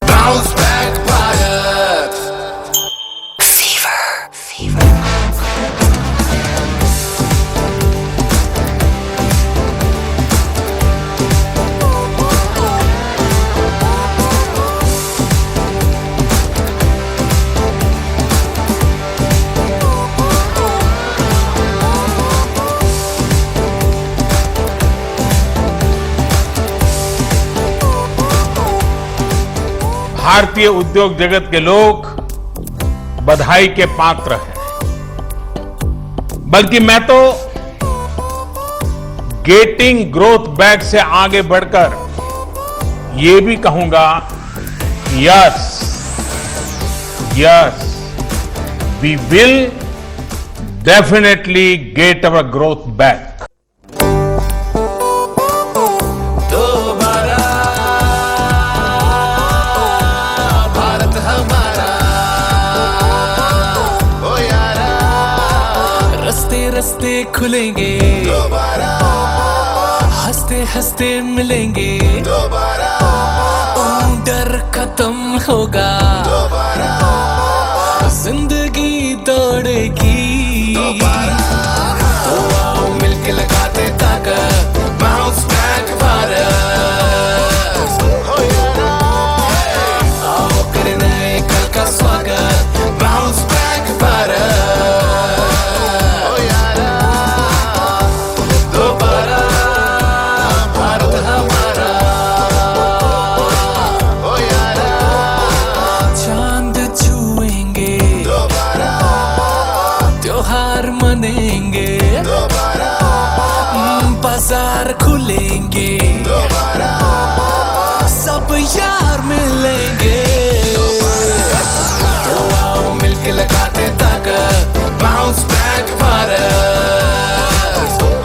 Bounce back Bharat fever भारतीय उद्योग जगत के लोग बधाई के पात्र हैं, बल्कि मैं तो गेटिंग ग्रोथ बैक से आगे बढ़कर ये भी कहूंगा, yes we will definitely get our growth back. रस्ते खुलेंगे दोबारा, हंसते हंसते मिलेंगे दोबारा, डर खत्म होगा दोबारा, जिंदगी दौड़ेगी दोबारा, तो आओ मिलके लगाते ताकत, बाउंस बैक भारत, हो यारा, आओ करें नए कल का स्वागत, बाउंस बैक भारत। बाजार खुलेंगे दोबारा, सब यार मिलेंगे, तो आओ मिलके लगाते ताकत, बाउंस बैक भारत,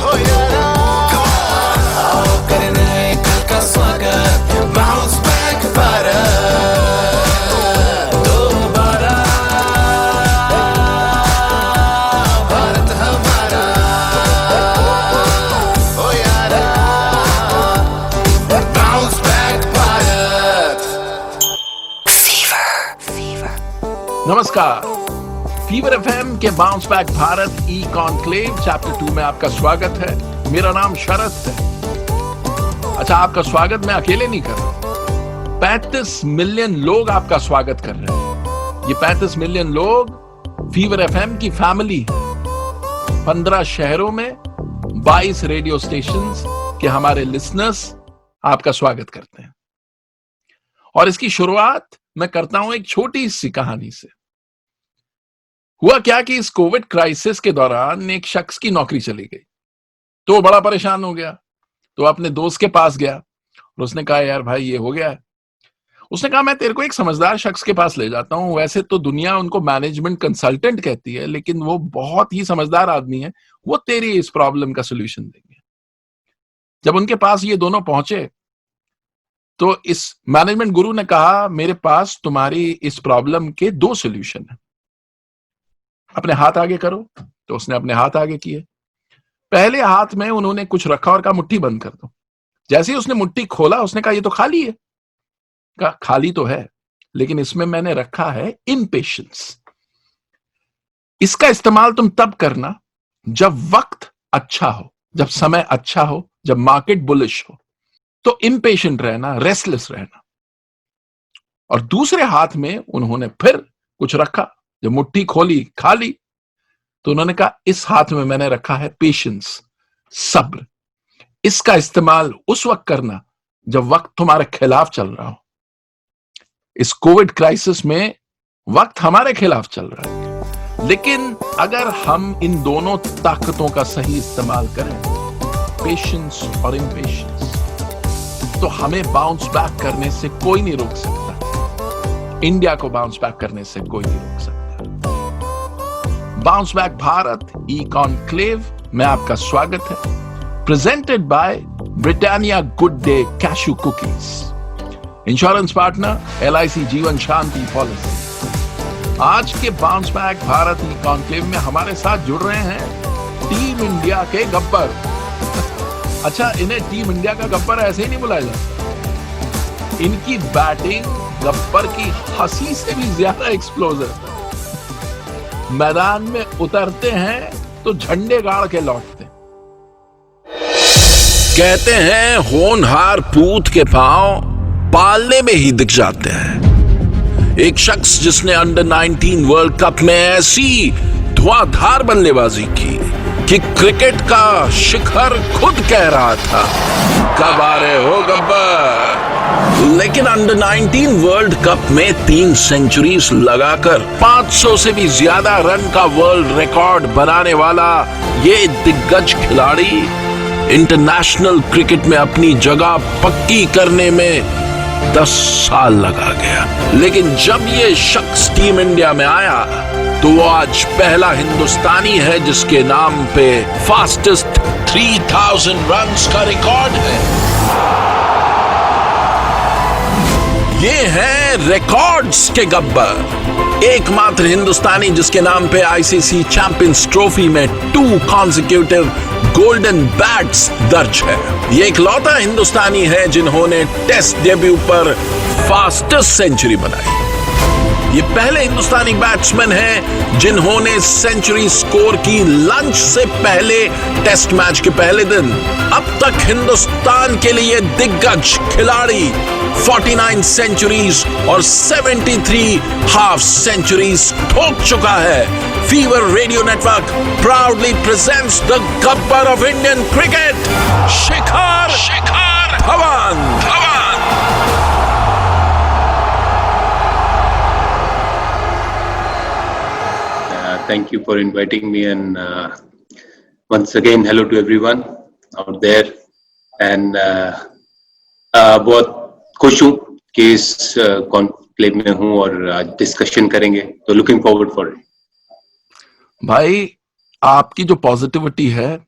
हो यारा, आओ करें नए कल का स्वागत, बाउंस बैक भारत, दोबारा भारत हमारा। नमस्कार, फीवर एफएम के bounce back Bharat e conclave chapter 2 में आपका स्वागत है। मेरा नाम शरद है। अच्छा, आपका स्वागत मैं अकेले नहीं कर रहा, 35 मिलियन लोग आपका स्वागत कर रहे हैं। ये 35 मिलियन लोग फीवर एफएम की फैमिली है। 15 शहरों में 22 रेडियो स्टेशंस के हमारे लिसनर्स आपका स्वागत करते हैं। और इसकी शुरुआत मैं करता हूं एक छोटी सी कहानी से। हुआ क्या कि इस कोविड क्राइसिस के दौरान एक शख्स की नौकरी चली गई, तो वो बड़ा परेशान हो गया। तो अपने दोस्त के पास गया और उसने कहा, यार भाई ये हो गया है। उसने कहा, मैं तेरे को एक समझदार शख्स के पास ले जाता हूं। वैसे तो दुनिया उनको मैनेजमेंट कंसल्टेंट कहती है, लेकिन वो बहुत ही समझदार आदमी है, वो तेरी इस प्रॉब्लम का सोल्यूशन देंगे। जब उनके पास ये दोनों पहुंचे तो इस मैनेजमेंट गुरु ने कहा, मेरे पास तुम्हारी इस प्रॉब्लम के 2 सॉल्यूशन हैं, अपने हाथ आगे करो। तो उसने अपने हाथ आगे किए। पहले हाथ में उन्होंने कुछ रखा और कहा, मुट्ठी बंद कर दो। जैसे ही उसने मुट्ठी खोला, उसने कहा, ये तो खाली है। कहा, खाली तो है, लेकिन इसमें मैंने रखा है इम्पेशेंस। इसका इस्तेमाल तुम तब करना जब वक्त अच्छा हो, जब समय अच्छा हो, जब मार्केट बुलिश हो, तो इम्पेशेंट रहना, रेस्टलेस रहना। और दूसरे हाथ में उन्होंने फिर कुछ रखा। जब मुट्ठी खोली, खाली, तो उन्होंने कहा, इस हाथ में मैंने रखा है पेशेंस, सब्र। इसका इस्तेमाल उस वक्त करना जब वक्त तुम्हारे खिलाफ चल रहा हो। इस कोविड क्राइसिस में वक्त हमारे खिलाफ चल रहा है, लेकिन अगर हम इन दोनों ताकतों का सही इस्तेमाल करें, पेशेंस और इम्पेशेंस, तो हमें बाउंस बैक करने से कोई नहीं रोक सकता। इंडिया को बाउंस बैक करने से कोई नहीं रोक सकता। Bounce back Bharat e conclave में आपका स्वागत है, presented by Britannia good day cashew cookies, insurance partner LIC जीवन शांति पॉलिसी। आज के bounce back Bharat e conclave में हमारे साथ जुड़ रहे हैं टीम इंडिया के गब्बर अच्छा, इन्हें टीम इंडिया का गब्बर ऐसे ही नहीं बुलाया जाता। इनकी बैटिंग गब्बर की हंसी से भी ज्यादा एक्सप्लोजिव है। मैदान में उतरते हैं तो झंडे गाड़ के लौटते। कहते हैं होनहार पूत के पांव पालने में ही दिख जाते हैं। एक शख्स जिसने अंडर 19 वर्ल्ड कप में ऐसी धुआंधार बल्लेबाजी की कि क्रिकेट का शिखर खुद कह रहा था, कब आ रहे हो गब्बर। लेकिन अंडर 19 वर्ल्ड कप में 3 सेंचुरीज लगाकर 500 से भी ज्यादा रन का वर्ल्ड रिकॉर्ड बनाने वाला ये दिग्गज खिलाड़ी इंटरनेशनल क्रिकेट में अपनी जगह पक्की करने में 10 साल लगा गया। लेकिन जब ये शख्स टीम इंडिया में आया तो वो आज पहला हिंदुस्तानी है जिसके नाम पे फास्टेस्ट 3000 रन्स का रिकॉर्ड है। ये है रिकॉर्ड्स के गब्बर, एकमात्र हिंदुस्तानी जिसके नाम पे आईसीसी चैंपियंस ट्रॉफी में 2 कॉन्सिक्यूटिव गोल्डन बैट्स दर्ज है। ये इकलौता हिंदुस्तानी है जिन्होंने टेस्ट डेब्यू पर फास्टेस्ट सेंचुरी बनाई। ये पहले हिंदुस्तानी बैट्समैन हैं जिन्होंने सेंचुरी स्कोर की लंच से पहले टेस्ट मैच के पहले दिन। अब तक हिंदुस्तान के लिए दिग्गज खिलाड़ी 49 सेंचुरीज और 73 हाफ सेंचुरीज ठोक चुका है। Fever radio network proudly presents the Gabbar of Indian cricket, Shikhar Dhawan. Thank you for inviting me, and once again hello to everyone out there, and बहुत खुश हूँ कि इस कॉन्क्लेव में हूँ और आज डिस्कशन करेंगे, तो लुकिंग फॉरवर्ड फॉर इट। भाई, आपकी जो पॉजिटिविटी है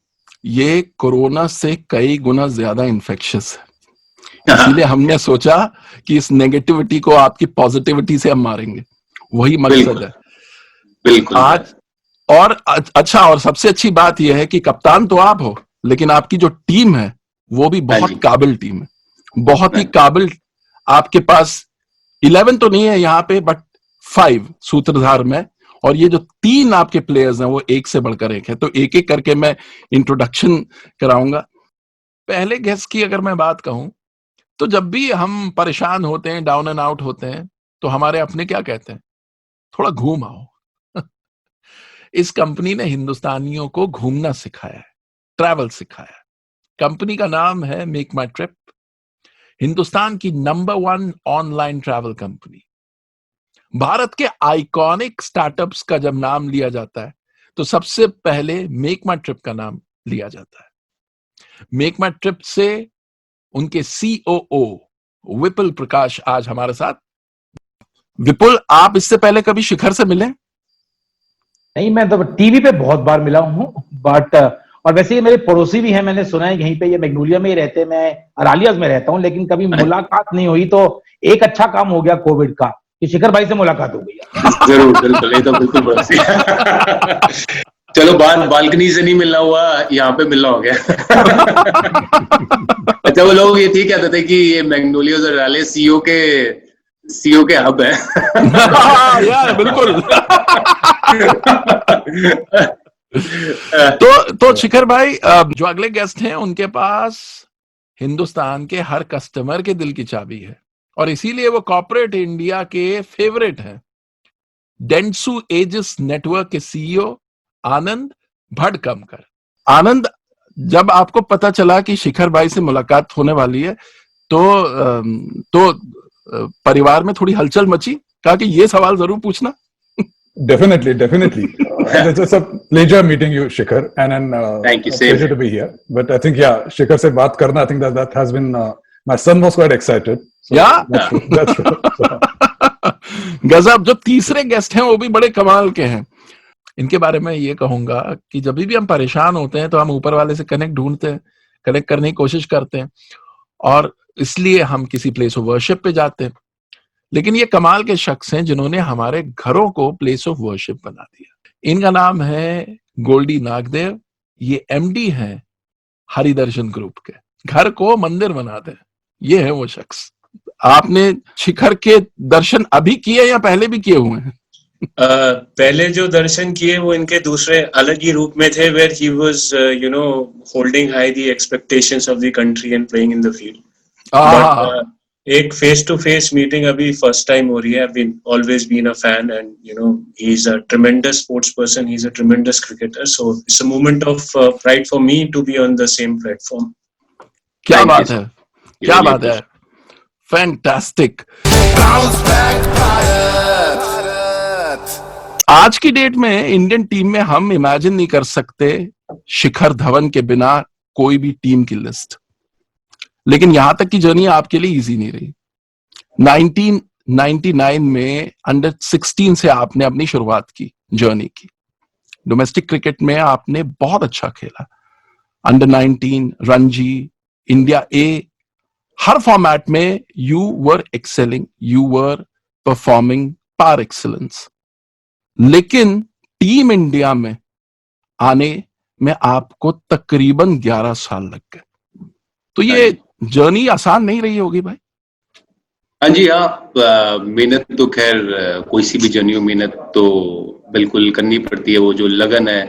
ये कोरोना से कई गुना ज्यादा इन्फेक्शियस है, इसलिए हमने सोचा कि इस नेगेटिविटी को आपकी पॉजिटिविटी से हम मारेंगे, वही मकसद है। बिल्कुल। आज और अच्छा, और सबसे अच्छी बात यह है कि कप्तान तो आप हो, लेकिन आपकी जो टीम है वो भी बहुत काबिल टीम है, बहुत ही काबिल। आपके पास 11 तो नहीं है यहाँ पे, बट 5 सूत्रधार में, और ये जो 3 आपके प्लेयर्स हैं वो एक से बढ़कर एक है। तो एक एक करके मैं इंट्रोडक्शन कराऊंगा। पहले गेस्ट की अगर मैं बात कहूं तो जब भी हम परेशान होते हैं, डाउन एंड आउट होते हैं, तो हमारे अपने क्या कहते हैं, थोड़ा घूम आओ। इस कंपनी ने हिंदुस्तानियों को घूमना सिखाया है, ट्रैवल सिखाया। कंपनी का नाम है मेक माई ट्रिप, हिंदुस्तान की number 1 online travel company. Bharat के आइकॉनिक स्टार्टअप्स का जब नाम लिया जाता है तो सबसे पहले मेक माई ट्रिप का नाम लिया जाता है। मेक माई ट्रिप से उनके COO विपुल प्रकाश आज हमारे साथ। विपुल, आप इससे पहले कभी शिखर से मिले? नहीं, मैं तो टीवी पे बहुत बार मिला हूँ, बट और वैसे ये मेरे पड़ोसी भी हैं, मैंने सुना है यहीं पे, ये मैग्नोलिया में ही रहते हैं, मैं अरालियाज में रहता हूँ, लेकिन कभी मुलाकात नहीं हुई। तो एक अच्छा काम हो गया कोविड का कि शिखर भाई से मुलाकात हो गई। जरूर, बिल्कुल, ये तो बिल्कुल पड़ोसी। चलो, बालकनी से नहीं मिलना हुआ, यहाँ पे मिलना हो गया। अच्छा, वो लोग ये ठीक कहते थे कि ये मैग्नोलियाज और अरालिया सीओ के हब है। यार बिल्कुल। तो शिखर भाई, जो अगले गेस्ट हैं उनके पास हिंदुस्तान के हर कस्टमर के दिल की चाबी है, और इसीलिए वो कॉर्पोरेट इंडिया के फेवरेट हैं। डेंसू एजिस नेटवर्क के CEO आनंद भड़कमकर। आनंद, जब आपको पता चला कि शिखर भाई से मुलाकात होने वाली है तो परिवार में थोड़ी हलचल मची, कहा कि ये सवाल जरूर पूछना। Definitely. It's just a pleasure meeting you, Shikhar, and Thank you, a same pleasure to be here. But I think, yeah, Shikhar se baat karna, I think that has been, my son was quite excited. So Yeah? That's true. So. गजब। जो तीसरे guest हैं वो भी बड़े कमाल के हैं। इनके बारे में ये कहूंगा कि जब भी हम परेशान होते हैं तो हम ऊपर वाले से कनेक्ट ढूंढते हैं, कनेक्ट करने की कोशिश करते हैं, और इसलिए हम किसी प्लेस ऑफ वर्शिप पे जाते हैं। लेकिन ये कमाल के शख्स हैं जिन्होंने हमारे घरों को प्लेस ऑफ वर्शिप बना दिया। इनका नाम है गोल्डी नागदेव। ये MD हैं हरिदर्शन ग्रुप के। घर को मंदिर बना दे, ये है वो शख्स। आपने शिखर के दर्शन अभी किए या पहले भी किए हुए हैं? पहले जो दर्शन किए वो इनके दूसरे अलग ही रूप में थे, where he was holding high the expectations of the country and playing in the field. But एक फेस टू फेस मीटिंग अभी फर्स्ट टाइम हो रही है। I've always been a fan and he's a tremendous sports person, he's a tremendous cricketer, so it's a moment of pride for me to be on the same platform. क्या बात है, क्या बात है, fantastic. Bounce back Bharat आज की date में Indian team में हम इमेजिन नहीं कर सकते शिखर धवन के बिना कोई भी टीम की लिस्ट। लेकिन यहां तक की जर्नी आपके लिए इजी नहीं रही। 1999 में अंडर 16 से आपने अपनी शुरुआत की, जर्नी की। डोमेस्टिक क्रिकेट में आपने बहुत अच्छा खेला, अंडर 19, रणजी, इंडिया ए, हर फॉर्मेट में you were excelling, you were performing par excellence. लेकिन टीम इंडिया में आने में आपको तकरीबन 11 साल लग गए, तो ये जर्नी आसान नहीं रही होगी भाई। हाँ जी, हाँ, मेहनत तो खैर कोई सी भी जर्नी हो, मेहनत तो बिल्कुल करनी पड़ती है। वो जो लगन है,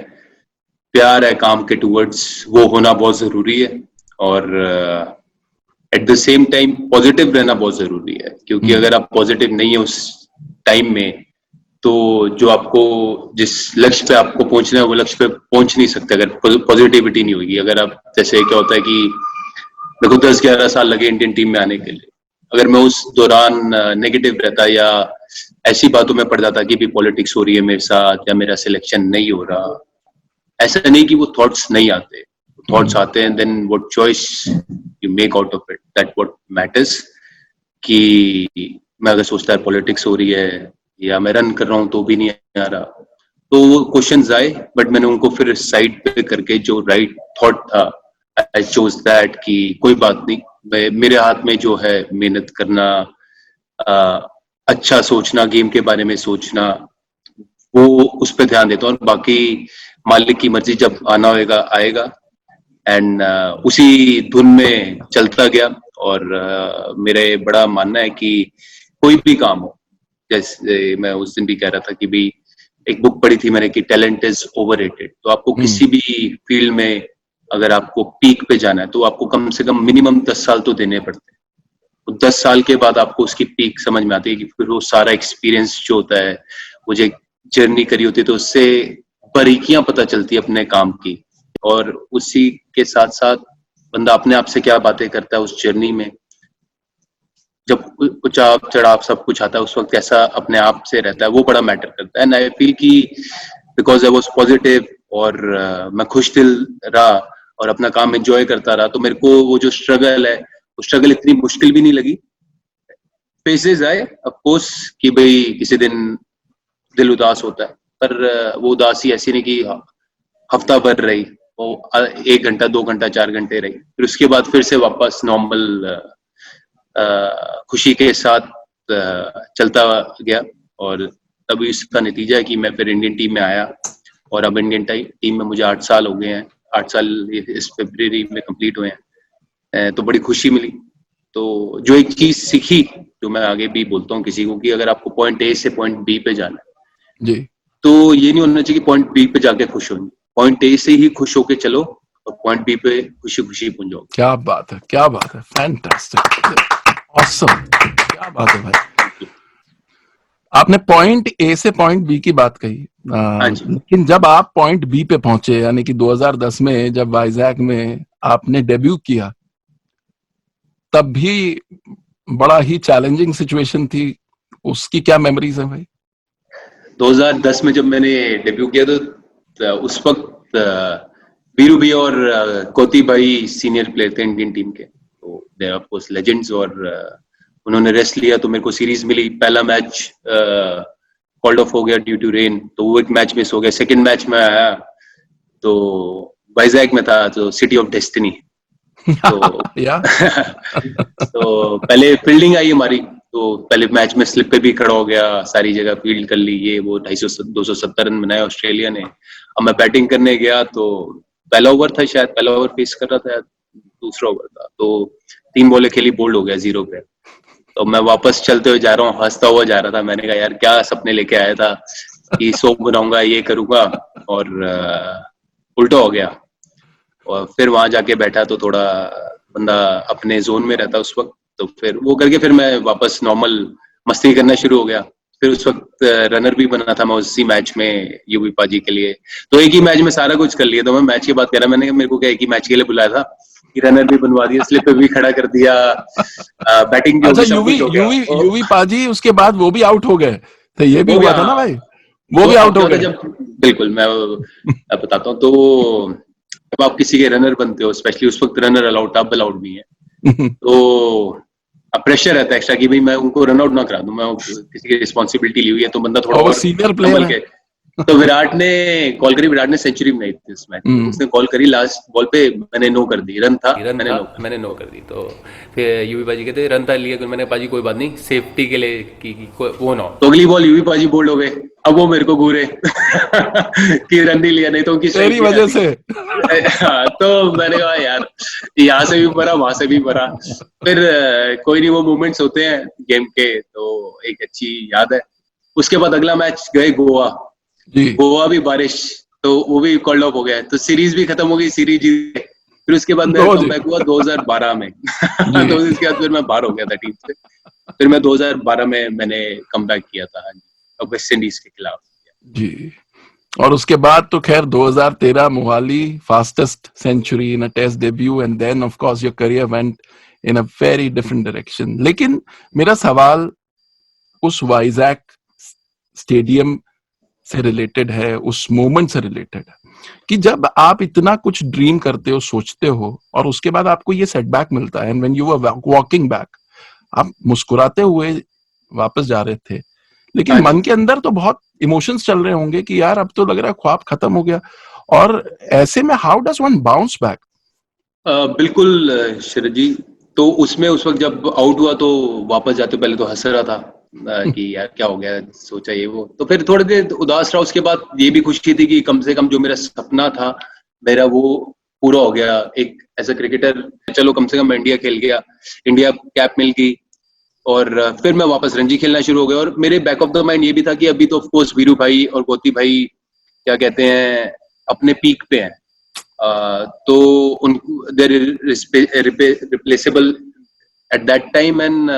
प्यार है काम के टूवर्ड्स, वो होना बहुत जरूरी है। और at the same time positive रहना बहुत जरूरी है, क्योंकि अगर आप पॉजिटिव नहीं है उस टाइम में, तो जो आपको जिस लक्ष्य पे आपको पहुंचना है वो लक्ष्य पे पहुंच नहीं सकते अगर पॉजिटिविटी नहीं होगी। अगर आप, जैसे क्या होता है कि मेरे को 10-11 साल लगे इंडियन टीम में आने के लिए, अगर मैं उस दौरान नेगेटिव रहता या ऐसी बातों में पड़ जाता कि भी पॉलिटिक्स हो रही है मेरे साथ या मेरा सिलेक्शन नहीं हो रहा, ऐसा नहीं कि वो थॉट्स नहीं आते, थॉट्स आते हैं, then what choice you make out of it, that what matters. कि मैं अगर सोचता है पॉलिटिक्स हो रही है या मैं रन कर रहा हूं तो भी नहीं आ रहा, तो वो क्वेश्चंस आए, बट मैंने उनको फिर साइड पे करके जो राइट थॉट था, आई चोज दैट कि कोई बात नहीं, मेरे हाथ में जो है मेहनत करना, अच्छा सोचना, गेम के बारे में सोचना, वो उस पर ध्यान देता हूँ। बाकी मालिक की मर्जी, जब आना होगा आएगा। एंड उसी धुन में चलता गया। और मेरे बड़ा मानना है कि कोई भी काम हो, जैसे मैं उस दिन भी कह रहा था कि भी एक बुक पढ़ी थी मैंने कि टैलेंट इज ओवररेटेड। तो आपको किसी भी फील्ड में अगर आपको पीक पे जाना है तो आपको कम से कम मिनिमम 10 साल तो देने पड़ते हैं। तो 10 साल के बाद आपको उसकी पीक समझ में आती है कि फिर वो सारा एक्सपीरियंस जो होता है, वो जो जर्नी करी होती है, तो उससे बारीकियां पता चलती है अपने काम की। और उसी के साथ साथ बंदा अपने आप से क्या बातें करता है उस जर्नी में, जब उतार चढ़ाव सब कुछ आता है उस वक्त कैसा अपने आप से रहता है, वो बड़ा मैटर करता है। एंड आई फील कि बिकॉज आई वाज पॉजिटिव और मैं खुश दिल रहा और अपना काम एंजॉय करता रहा, तो मेरे को वो जो स्ट्रगल है, वो स्ट्रगल इतनी मुश्किल भी नहीं लगी। फेजेस आए ऑफ कोर्स कि भाई किसी दिन दिल उदास होता है, पर वो उदासी ऐसी नहीं कि हफ्ता भर रही, वो 1 घंटा 2 घंटा 4 घंटे रही, फिर उसके बाद फिर से वापस नॉर्मल खुशी के साथ चलता गया। और तभी इसका नतीजा है कि मैं फिर इंडियन टीम में आया और अब इंडियन टीम में मुझे 8 साल हो गए हैं। 8 साल इस फरवरी में कंप्लीट हुए हैं, तो बड़ी खुशी मिली। तो जो एक चीज सीखी, जो मैं आगे भी बोलता हूँ किसी को, कि अगर आपको पॉइंट ए से पॉइंट बी पे जाना है जी, तो ये नहीं होना चाहिए कि पॉइंट बी पे जाके खुश होंगे, पॉइंट ए से ही खुश होके चलो और पॉइंट बी पे खुशी खुशी पहुंचो। क्या बात है, क्या बात है, फैंटास्टिक, ऑसम, क्या बात है भाई। आपने पॉइंट ए से पॉइंट बी की बात कही, लेकिन जब आप पॉइंट बी पे पहुंचे, यानी कि 2010 में जब वाइजैक में आपने डेब्यू किया, तब भी बड़ा ही चैलेंजिंग सिचुएशन थी। उसकी क्या मेमोरीज है भाई? 2010 में जब मैंने डेब्यू किया तो उस वक्त वीरू भी और कोती भाई सीनियर प्लेयर थे इंडियन टीम के, तो दे ऑफ कोर्स लेजेंड्स, और उन्होंने रेस्ट लिया तो मेरे को सीरीज मिली। पहला मैच कॉल्ड ऑफ हो गया ड्यू टू रेन, तो वो एक मैच मिस हो गया। सेकंड मैच में आया तो वाइजैक में था, तो सिटी ऑफ डेस्टिनी। तो तो पहले फील्डिंग आई हमारी, तो पहले मैच में स्लिप पे भी खड़ा हो गया, सारी जगह फील्ड कर ली, ये वो 250-270 रन बनाए ऑस्ट्रेलिया ने। अब मैं बैटिंग करने गया तो पहला ओवर था शायद, पहला ओवर फेस कर रहा था, दूसरा ओवर था, तो 3 बॉलें खेली, बोल्ड हो गया 0 पे। तो मैं वापस चलते हुए जा रहा हूँ, हंसता हुआ जा रहा था। मैंने कहा यार क्या सपने लेके आया था कि सोप बनाऊंगा, ये करूंगा, और उल्टा हो गया। और फिर वहां जाके बैठा तो थोड़ा बंदा अपने जोन में रहता उस वक्त, तो फिर वो करके फिर मैं वापस नॉर्मल मस्ती करना शुरू हो गया। फिर उस वक्त रनर भी बना था मैं उसी मैच में यूवी पाजी के लिए, तो एक ही मैच में सारा कुछ कर लिया। तो मैं मैच की बात कर रहा, मैंने कहा मेरे को क्या एक ही मैच के लिए बुलाया था कि रनर भी बनवा दिया, स्लिप पे भी खड़ा कर दिया, बैटिंग भी अच्छा, होगी, सब कुछ हो गया। यूवी पाजी उसके बाद वो भी आउट हो गए, तो ये भी वो हुआ भी, था ना हाँ। भाई, वो भी आउट हो क्या गए। होता है जब, बिल्कुल मैं बताता हूँ। तो जब आप किसी के रनर बनते हो, स्पेशली उस वक्त रनर अलाउड, अब अलाउड भी है, तो अब प्रेशर रहता है एक्स्ट्रा कि भाई मैं उनको रन आउट ना करा दूं, मैं किसी की रिस्पॉन्सिबिलिटी ली हुई है, तो बंदा थोड़ा और वो और सीनियर प्लेयर संभल है। के। तो विराट ने कॉल करी, विराट ने सेंचुरी बनाई थी इस मैच में, उसने कॉल करी लास्ट बॉल पे, मैंने नो कर दी, रन था, मैंने नो कर दी। तो फिर यूवी पाजी कहते रन था लिया, मैंने पाजी कोई बात नहीं, सेफ्टी के लिए कि वो ना हो। तो अगली बॉल यूवी पाजी बोल्ड हो गए। अब वो मेरे को घूरे कि रन नहीं लिया, नहीं तो उनकी तेरी वजह से। तो मैंने कहा यार यहाँ से भी मरा, वहां से भी मरा। फिर कोई नहीं, वो मूवमेंट्स होते हैं गेम के, तो एक अच्छी याद है। उसके बाद अगला मैच गए गोवा, गोवा भी बारिश, तो वो भी कॉल्ड ऑफ हो गया, तो सीरीज भी खत्म हो गई, सीरीज जीत गए। फिर उसके बाद मेरा कमबैक हुआ 2012 में। तो इसके बाद फिर मैं बाहर हो गया था टीम से। फिर मैं 2012 में मैंने कमबैक किया था वेस्ट इंडीज के खिलाफ जी। और उसके बाद तो खैर 2013 Mohali, fastest century in a test debut, and then of course your career went in a very different direction. लेकिन मेरा सवाल उस वाइजैक स्टेडियम से रिलेटेड है, उस मोमेंट से रिलेटेड है कि जब आप इतना कुछ ड्रीम करते हो, सोचते हो, और उसके बाद आपको ये सेटबैक मिलता है, and when you are walking back, आप मुस्कुराते हुए वापस जा रहे थे, लेकिन मन के अंदर तो बहुत इमोशंस चल रहे होंगे कि यार अब तो लग रहा है ख्वाब खत्म हो गया, और ऐसे में how does one bounce back? बिल्कुल शरद जी, तो उसमें उस वक्त जब आउट हुआ तो वापस जाते पहले तो हंस रहा था कि यार क्या हो गया, सोचा ये वो, तो फिर थोड़ी देर उदास रहा। उसके बाद ये भी खुशी थी कि कम से कम जो मेरा सपना था मेरा वो पूरा हो गया, एक एज अ क्रिकेटर, चलो कम से कम मैं इंडिया खेल गया, इंडिया कैप मिल गई। और फिर मैं वापस रणजी खेलना शुरू हो गया। और मेरे बैक ऑफ द माइंड ये भी था कि अभी तो ऑफ कोर्स वीरू भाई और गोती भाई क्या कहते हैं अपने पीक पे हैं, तो उन they're replaceable at that time. And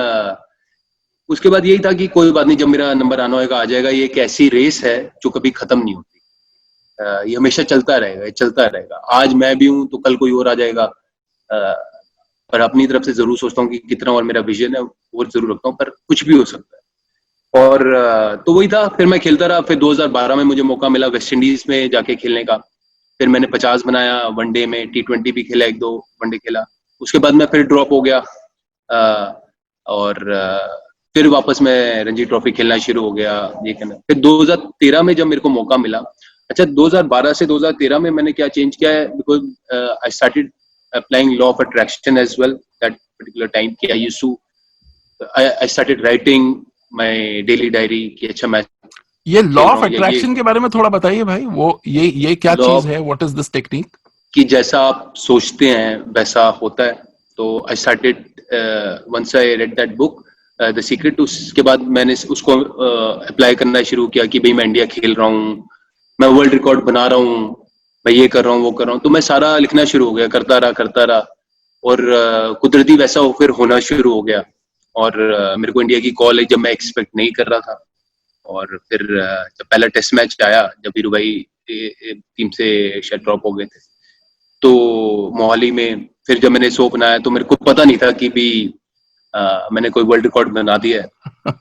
उसके बाद यही था कि कोई बात नहीं, जब मेरा नंबर आना होगा आ जाएगा। ये एक ऐसी रेस है जो कभी खत्म नहीं होती, ये हमेशा चलता रहेगा, चलता रहेगा। आज मैं भी हूं तो कल कोई और आ जाएगा, पर अपनी तरफ से जरूर सोचता हूँ कि कितना और मेरा विजन है वो जरूर रखता हूँ, पर कुछ भी हो सकता है। और तो वही था, फिर मैं खेलता रहा। फिर 2012 में मुझे मौका मिला वेस्ट इंडीज में जाके खेलने का। फिर मैंने 50 बनाया वनडे में, T20 भी खेला, 1-2 वनडे खेला। उसके बाद मैं फिर ड्रॉप हो गया, और फिर वापस मैं रणजी ट्रॉफी खेलना शुरू हो गया, ये करना। फिर 2013 में जब मेरे को मौका मिला, अच्छा 2012 से 2013 में मैंने क्या चेंज किया है, because I started applying law of attraction as well that particular time कि I started writing my daily diary कि अच्छा मैं ये लॉ ऑफ अट्रैक्शन के बारे में थोड़ा बताइए भाई, वो ये क्या चीज है, व्हाट इज दिस टेक्निक? कि जैसा आप सोचते हैं वैसा होता है। तो I started once I read that book the secret, उसके बाद मैंने उसको अप्लाई करना शुरू किया कि भाई मैं इंडिया खेल रहा हूँ, मैं वर्ल्ड रिकॉर्ड बना रहा हूँ, मैं ये कर रहा हूँ, वो कर रहा हूँ। तो मैं सारा लिखना शुरू हो गया, करता रहा, और कुदरती वैसा फिर होना शुरू हो गया। और मेरे को इंडिया की कॉल है जब मैं एक्सपेक्ट नहीं कर रहा था। और फिर जब पहला टेस्ट मैच आया, जब वीरू भाई टीम से शायद ड्रॉप हो गए थे, तो मोहाली में फिर जब मैंने 100 बनाया तो मेरे को पता नहीं था कि भी मैंने कोई वर्ल्ड रिकॉर्ड बना दिया है।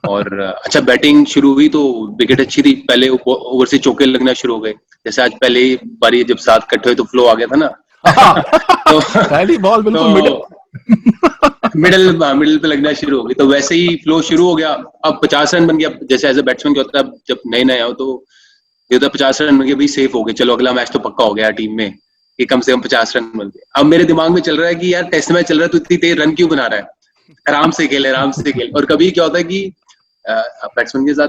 और अच्छा बैटिंग शुरू हुई तो विकेट अच्छी थी, पहले ओवर से चौके लगना शुरू हो गए। जैसे आज पहले बारी जब 7 इकट्ठे हुए तो फ्लो आ गया था ना। तो पहली बॉल बिल्कुल मिडिल पे लगना शुरू हो गई, तो वैसे ही फ्लो शुरू हो गया। अब 50 रन बन गया, जैसे एज ए बैट्समैन क्या होता है, जब नए आओ तो ये होता है 50 रन बन गए, भी सेफ हो गए, चलो अगला मैच तो पक्का हो गया टीम में कि कम से कम 50 रन बन गए। अब मेरे दिमाग में चल रहा है कि यार टेस्ट मैच चल रहा है तो इतनी तेज रन क्यों बना रहा है, आराम से खेल। और कभी क्या होता है कि बैट्समैन के साथ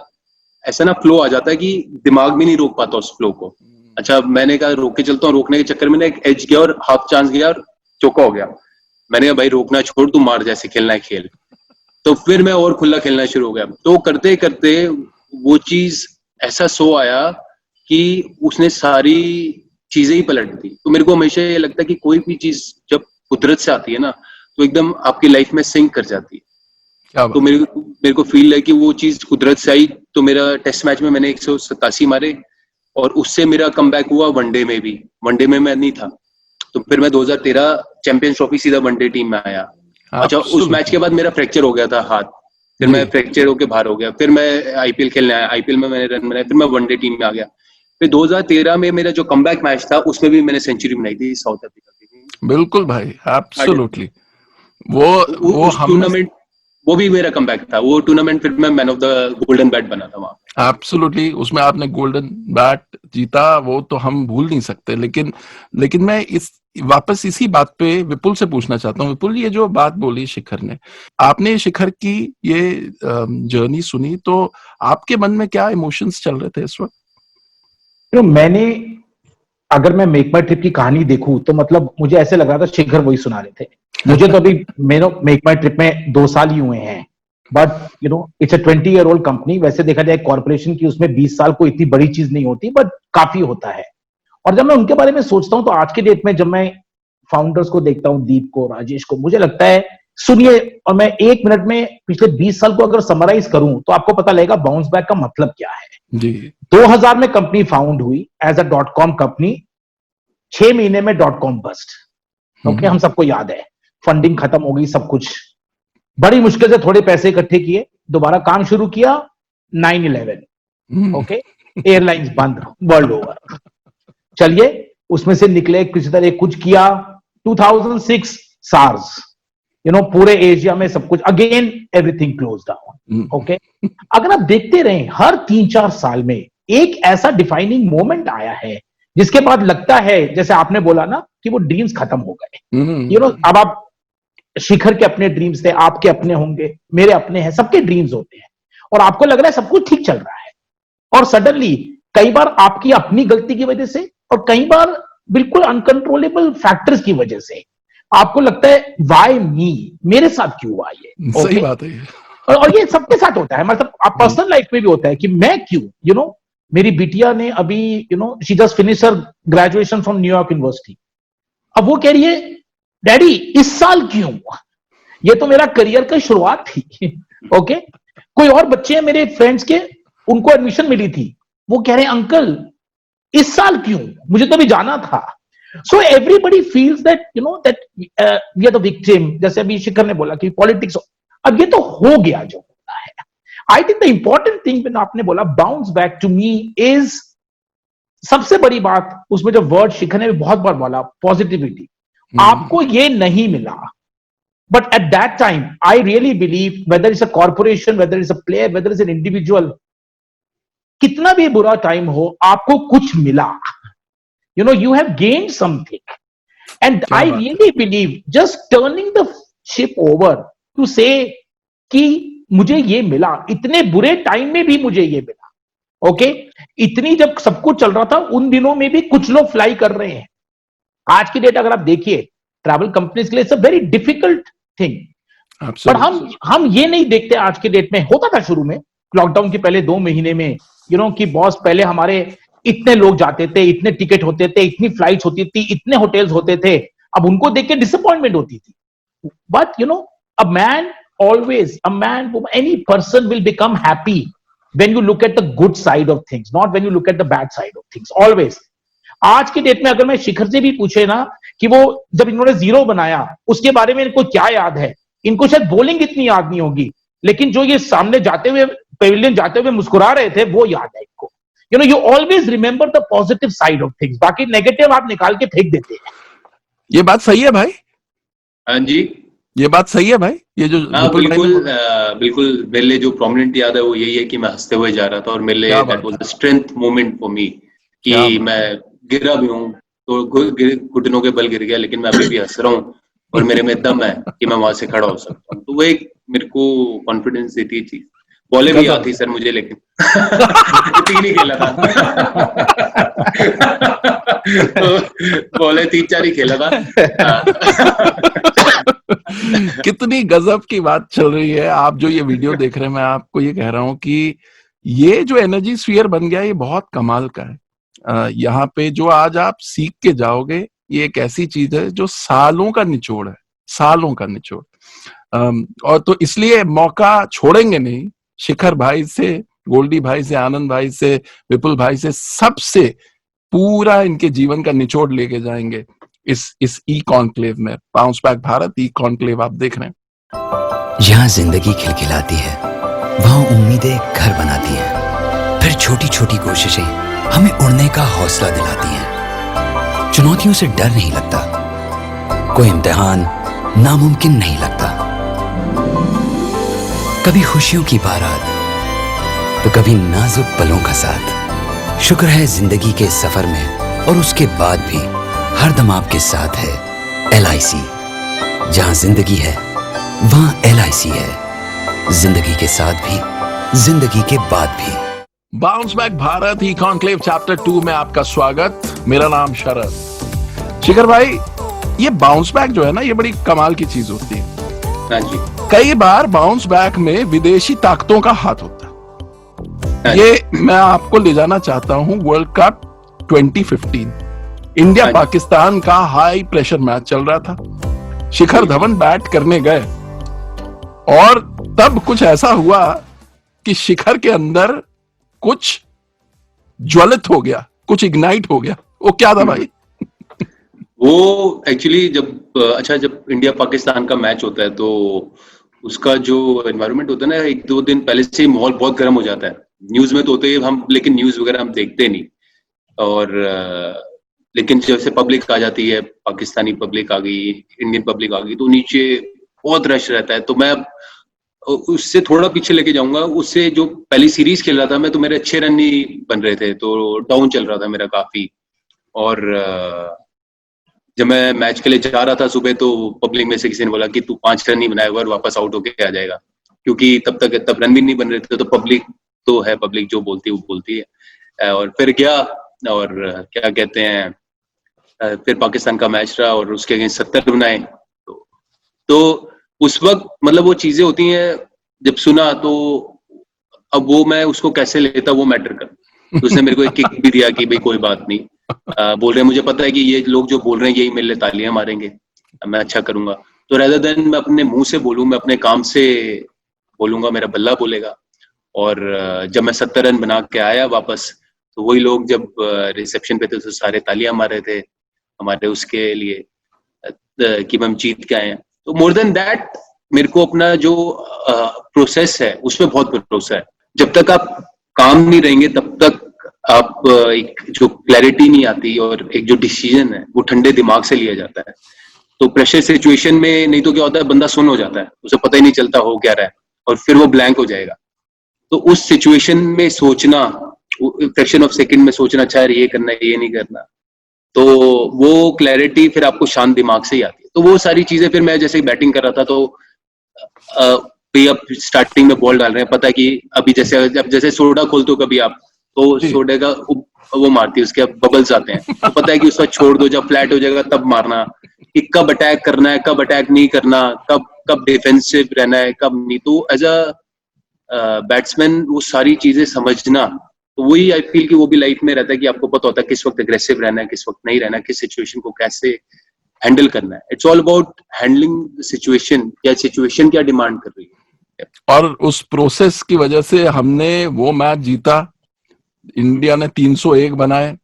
ऐसा ना फ्लो आ जाता है कि दिमाग भी नहीं रोक पाता उस फ्लो को। अच्छा मैंने कहा रोक के चलता हूँ, रोकने के चक्कर में ना एक एज गया और हाफ चांस गया और चौका हो गया। मैंने कहा भाई रोकना छोड़, तू मार, जैसे खेलना है खेल। तो फिर मैं और खुला खेलना शुरू हो गया। तो करते करते वो चीज ऐसा सो आया कि उसने सारी चीजें ही पलट दी। तो मेरे को हमेशा ये लगता है कि कोई भी चीज जब कुदरत से आती है ना तो एकदम आपकी लाइफ में सिंक कर जाती है। तो मेरे को फील है कि वो चीज कुदरत से आई। तो मेरा टेस्ट मैच में मैंने 187 मारे और उससे मेरा कमबैक हुआ वनडे में भी। वनडे में मैं नहीं था, तो फिर मैं 2013 चैंपियंस ट्रॉफी सीधा वनडे टीम में आया। अच्छा उस मैच के बाद मेरा फ्रैक्चर हो गया था हाथ, फिर मैं फ्रैक्चर होके बाहर हो गया। फिर मैं आईपीएल खेलने आया, आईपीएल में मैंने रन बनाया, फिर मैं वनडे टीम में आ गया। फिर 2013 में मेरा जो कमबैक मैच था उसमें भी मैंने सेंचुरी बनाई थी साउथ अफ्रीका की। बिल्कुल भाई, एब्सोल्युटली। वो टूर्नामेंट, वो भी मेरा कमबैक था। वो टूर्नामेंट फिर मैं man of the golden bat बना था वहां। एब्सोल्युटली, उसमें आपने गोल्डन बैट जीता, वो तो हम भूल नहीं सकते। लेकिन मैं वापस इसी बात पे विपुल से पूछना चाहता हूँ। विपुल, ये जो बात बोली शिखर ने, आपने शिखर की ये जर्नी सुनी तो आपके मन में क्या इमोशंस चल रहे थे इस वक्त? मैंने, अगर मैं मेक माई ट्रिप की कहानी देखूं तो मतलब मुझे ऐसे लग रहा था शिखर वही सुना रहे थे। मुझे तो अभी मेक माई ट्रिप में 2 साल ही हुए हैं, but it's a 20-year-old company. वैसे देखा जाए कॉर्पोरेशन की, उसमें 20 साल कोई इतनी बड़ी चीज नहीं होती, बट काफी होता है। और जब मैं उनके बारे में सोचता हूं तो आज के डेट में जब मैं फाउंडर्स को देखता हूं, दीप को, राजेश को, मुझे लगता है, सुनिए, और मैं 1 मिनट में पिछले 20 साल को अगर समराइज करूं तो आपको पता लगेगा बाउंस बैक का मतलब क्या है। जी। 2000 में कंपनी फाउंड हुई एज अ .com कंपनी। 6 महीने में .com बस्ट। ओके, हम सबको याद है, फंडिंग खत्म हो गई, सब कुछ। बड़ी मुश्किल से थोड़े पैसे इकट्ठे किए, दोबारा काम शुरू किया। 9/11, ओके, एयरलाइंस बंद, वर्ल्ड ओवर। चलिए, उसमें से निकले, किसी तरह कुछ किया। 2006 सार्स, पूरे एशिया में सब कुछ, again everything close down. Okay, अगर आप देखते रहे, हर 3-4 साल में एक ऐसा डिफाइनिंग मोमेंट आया है जिसके बाद लगता है, जैसे आपने बोला ना, कि वो ड्रीम्स खत्म हो गए। अब आप, शिखर के अपने ड्रीम्स थे, आपके अपने होंगे, मेरे अपने हैं, सबके ड्रीम्स होते हैं, और आपको लग रहा है सब कुछ ठीक चल रहा है, और सडनली कई बार आपकी अपनी गलती की वजह से और कई बार बिल्कुल अनकंट्रोलेबल फैक्टर्स की वजह से आपको लगता है व्हाई मी, मेरे साथ क्यों हुआ ये। सही बात है। और ये सबके साथ होता है, मतलब आप पर्सनल लाइफ में भी होता है कि मैं क्यों, मेरी बिटिया ने अभी she just finish her graduation from New York university. अब वो कह रही है, डैडी इस साल क्यों, ये तो मेरा करियर का शुरुआत थी। ओके, कोई और बच्चे हैं मेरे फ्रेंड्स के, उनको एडमिशन मिली थी, वो कह रहे हैं अंकल इस साल क्यों, मुझे तो अभी जाना था। So everybody feels that that we are the victim. जैसे अभी शिखर ने बोला कि पॉलिटिक्स, अब ये तो हो गया जो होता है। I think the important thing आपने बोला bounce back, to me is सबसे बड़ी बात, उसमें जो वर्ड शिखर ने भी बहुत बार बोला, पॉजिटिविटी। आपको ये नहीं मिला, but at that time I really believe, whether is a corporation, whether is a player, whether is an individual, कितना भी बुरा टाइम हो, आपको कुछ मिला। You have gained something. And I really believe just turning the ship over to say कि मुझे ये मिला, इतने बुरे टाइम में भी मुझे ये मिला। ओके, इतनी जब सब कुछ चल रहा था उन दिनों में भी कुछ लोग फ्लाई कर रहे हैं। आज की डेट अगर आप देखिए, ट्रैवल कंपनीज के लिए it's a very difficult thing. पर हम ये नहीं देखते आज की डेट में। होता था शुरू में, लॉकडाउन के पहले 2 महीने में, कि बॉस, पहले हमारे इतने लोग जाते थे, इतने टिकट होते थे, इतनी फ्लाइट्स होती थी, इतने होटल्स होते थे, अब उनको देख के डिसअपॉइंटमेंट होती थी। But a man always, any person will become happy when you look at the good side of things, not when you look at the bad side of things, always. आज की डेट में अगर मैं शिखर से भी पूछे ना कि वो जब इन्होंने 0 बनाया उसके बारे में इनको क्या याद है, इनको शायद बॉलिंग इतनी याद नहीं होगी, लेकिन जो ये सामने जाते हुए, पेविलियन जाते हुए मुस्कुरा रहे थे, वो याद है इनको। you always remember the positive side of things, बाकी नेगेटिव आप निकाल के फेंक देते हैं। ये बात सही है भाई। हाँ जी, ये बात सही है भाई। ये जो बिल्कुल मेरे लिए जो प्रोमिनेंट याद है वो यही है कि मैं हंसते हुए जा रहा था, और मेरे लिए that was the strength moment for me, कि मैं गिरा भी हूँ तो घुटनों के बल गिर गया, लेकिन मैं अभी भी हंस रहा हूँ और मेरे में दम है कि मैं वहां से खड़ा हो सकता हूँ। तो वो एक मेरे को कॉन्फिडेंस देती है चीज। बॉलें भी याद थी सर मुझे, लेकिन 3 ही खेला था। तो बॉलें 3-4 ही खेला था। कितनी गजब की बात चल रही है। आप जो ये वीडियो देख रहे हैं, मैं आपको ये कह रहा हूं कि ये जो एनर्जी स्फीयर बन गया, ये बहुत कमाल का है। यहाँ पे जो आज आप सीख के जाओगे, ये एक ऐसी चीज है जो सालों का निचोड़ है, सालों का निचोड़। और तो इसलिए मौका छोड़ेंगे नहीं। शिखर भाई से, गोल्डी भाई से, आनंद भाई से, विपुल भाई से, सबसे पूरा इनके जीवन का निचोड़ लेके जाएंगे इस ई कॉन्क्लेव में। Bounce back Bharat e conclave आप देख रहे हैं। यहाँ जिंदगी खिलखिलाती है, वहाँ उम्मीदें घर बनाती हैं, फिर छोटी छोटी कोशिशें हमें उड़ने का हौसला दिलाती हैं। चुनौतियों से डर नहीं लगता, कोई इम्तिहान नामुमकिन नहीं लगता। कभी खुशियों की बारात तो कभी नाजुक पलों का साथ। शुक्र है जिंदगी के सफर में और उसके बाद भी हरदम आपके साथ है LIC। जहां जिंदगी है वहां LIC है, जिंदगी के साथ भी, जिंदगी के बाद भी। Bounce back Bharat e conclave chapter 2 में आपका स्वागत। मेरा नाम शरद। शिखर भाई, ये बाउंस बैक जो है ना, ये बड़ी कमाल की चीज होती है। हाँ जी। कई बार बाउंस बैक में विदेशी ताकतों का हाथ होता है। ये मैं आपको ले जाना चाहता हूं वर्ल्ड कप 2015। इंडिया पाकिस्तान का हाई प्रेशर मैच चल रहा था। शिखर धवन बैट करने गए और तब कुछ ऐसा हुआ कि शिखर के अंदर कुछ ज्वलित हो गया, कुछ इग्नाइट हो गया। वो क्या था भाई? वो एक्चुअली जब इंडिया पाकिस्तान का मैच होता है तो उसका जो एनवायरनमेंट होता है ना, 1-2 दिन पहले से ही माहौल बहुत गर्म हो जाता है। न्यूज में तो होते हैं हम, लेकिन न्यूज वगैरह हम देखते नहीं। और लेकिन जैसे पब्लिक आ जाती है, पाकिस्तानी पब्लिक आ गई, इंडियन पब्लिक आ गई, तो नीचे बहुत रश रहता है। तो मैं उससे थोड़ा पीछे लेके जाऊंगा। उससे जो पहली सीरीज खेल रहा था मैं, तो मेरे अच्छे रन नहीं बन रहे थे, तो डाउन चल रहा था मेरा काफी। और जब मैं मैच के लिए जा रहा था सुबह, तो पब्लिक में से किसी ने बोला कि तू 5 रन नहीं बनाएगा और वापस आउट होके आ जाएगा, क्योंकि तब रन भी नहीं बन रहे थे। तो पब्लिक तो है, पब्लिक जो बोलती है वो बोलती है। और फिर गया और क्या कहते हैं, फिर पाकिस्तान का मैच रहा और उसके अगेंस्ट 70 बनाए। तो उस वक्त मतलब वो चीजें होती हैं, जब सुना तो अब वो मैं उसको कैसे लेता वो मैटर कर। तो उसने मेरे को एक किक भी दिया कि भाई कोई बात नहीं, बोल रहे हैं, मुझे पता है कि ये लोग जो बोल रहे हैं यही मेरे लिए तालियां मारेंगे, मैं अच्छा करूंगा। तो रेदर देन मैं अपने मुंह से बोलूं, मैं अपने काम से बोलूंगा, मेरा बल्ला बोलेगा। और जब मैं 70 रन बना के आया वापस, तो वही लोग जब रिसेप्शन पे थे तो सारे तालियां मार रहे थे हमारे उसके लिए कि हम जीत के आए हैं। तो मोर देन दैट मेरे को अपना जो प्रोसेस है उसमें बहुत भरोसा है। जब तक आप काम नहीं रहेंगे तब तक आप एक जो क्लैरिटी नहीं आती और एक जो डिसीजन है वो ठंडे दिमाग से लिया जाता है। तो प्रेशर सिचुएशन में नहीं तो क्या होता है, बंदा सुन हो जाता है, उसे पता ही नहीं चलता हो क्या रहा है और फिर वो ब्लैंक हो जाएगा। तो उस सिचुएशन में सोचना, फ्रैक्शन ऑफ सेकंड में सोचना, अच्छा ये करना है ये नहीं करना, तो वो क्लैरिटी फिर आपको शांत दिमाग से ही आती है। तो वो सारी चीजें फिर मैं जैसे बैटिंग कर रहा था तो अब स्टार्टिंग में बॉल डाल रहे हैं, पता है कि अभी जैसे सोडा खोलते हो कभी आप, तो सोडे का वो मारती है, उसके बबल्स आते हैं, तो पता है कि उसका छोड़ दो, जब फ्लैट हो जाएगा तब मारना, कि कब अटैक करना है, कब अटैक नहीं करना, कब डिफेंसिव रहना है, कब नहीं। तो एज अ बैट्समैन वो सारी चीजें समझना, तो वही आई फील कि वो भी लाइफ में रहता है कि आपको पता होता है किस वक्त अग्रेसिव रहना है, किस वक्त नहीं रहना है, किस सिचुएशन को कैसे हैंडल करना है। It's all about handling situation, क्या सिचुएशन क्या डिमांड कर रही है। और उस प्रोसेस की वजह से हमने वो मैच जीता। इंडिया ने 301 बनाए,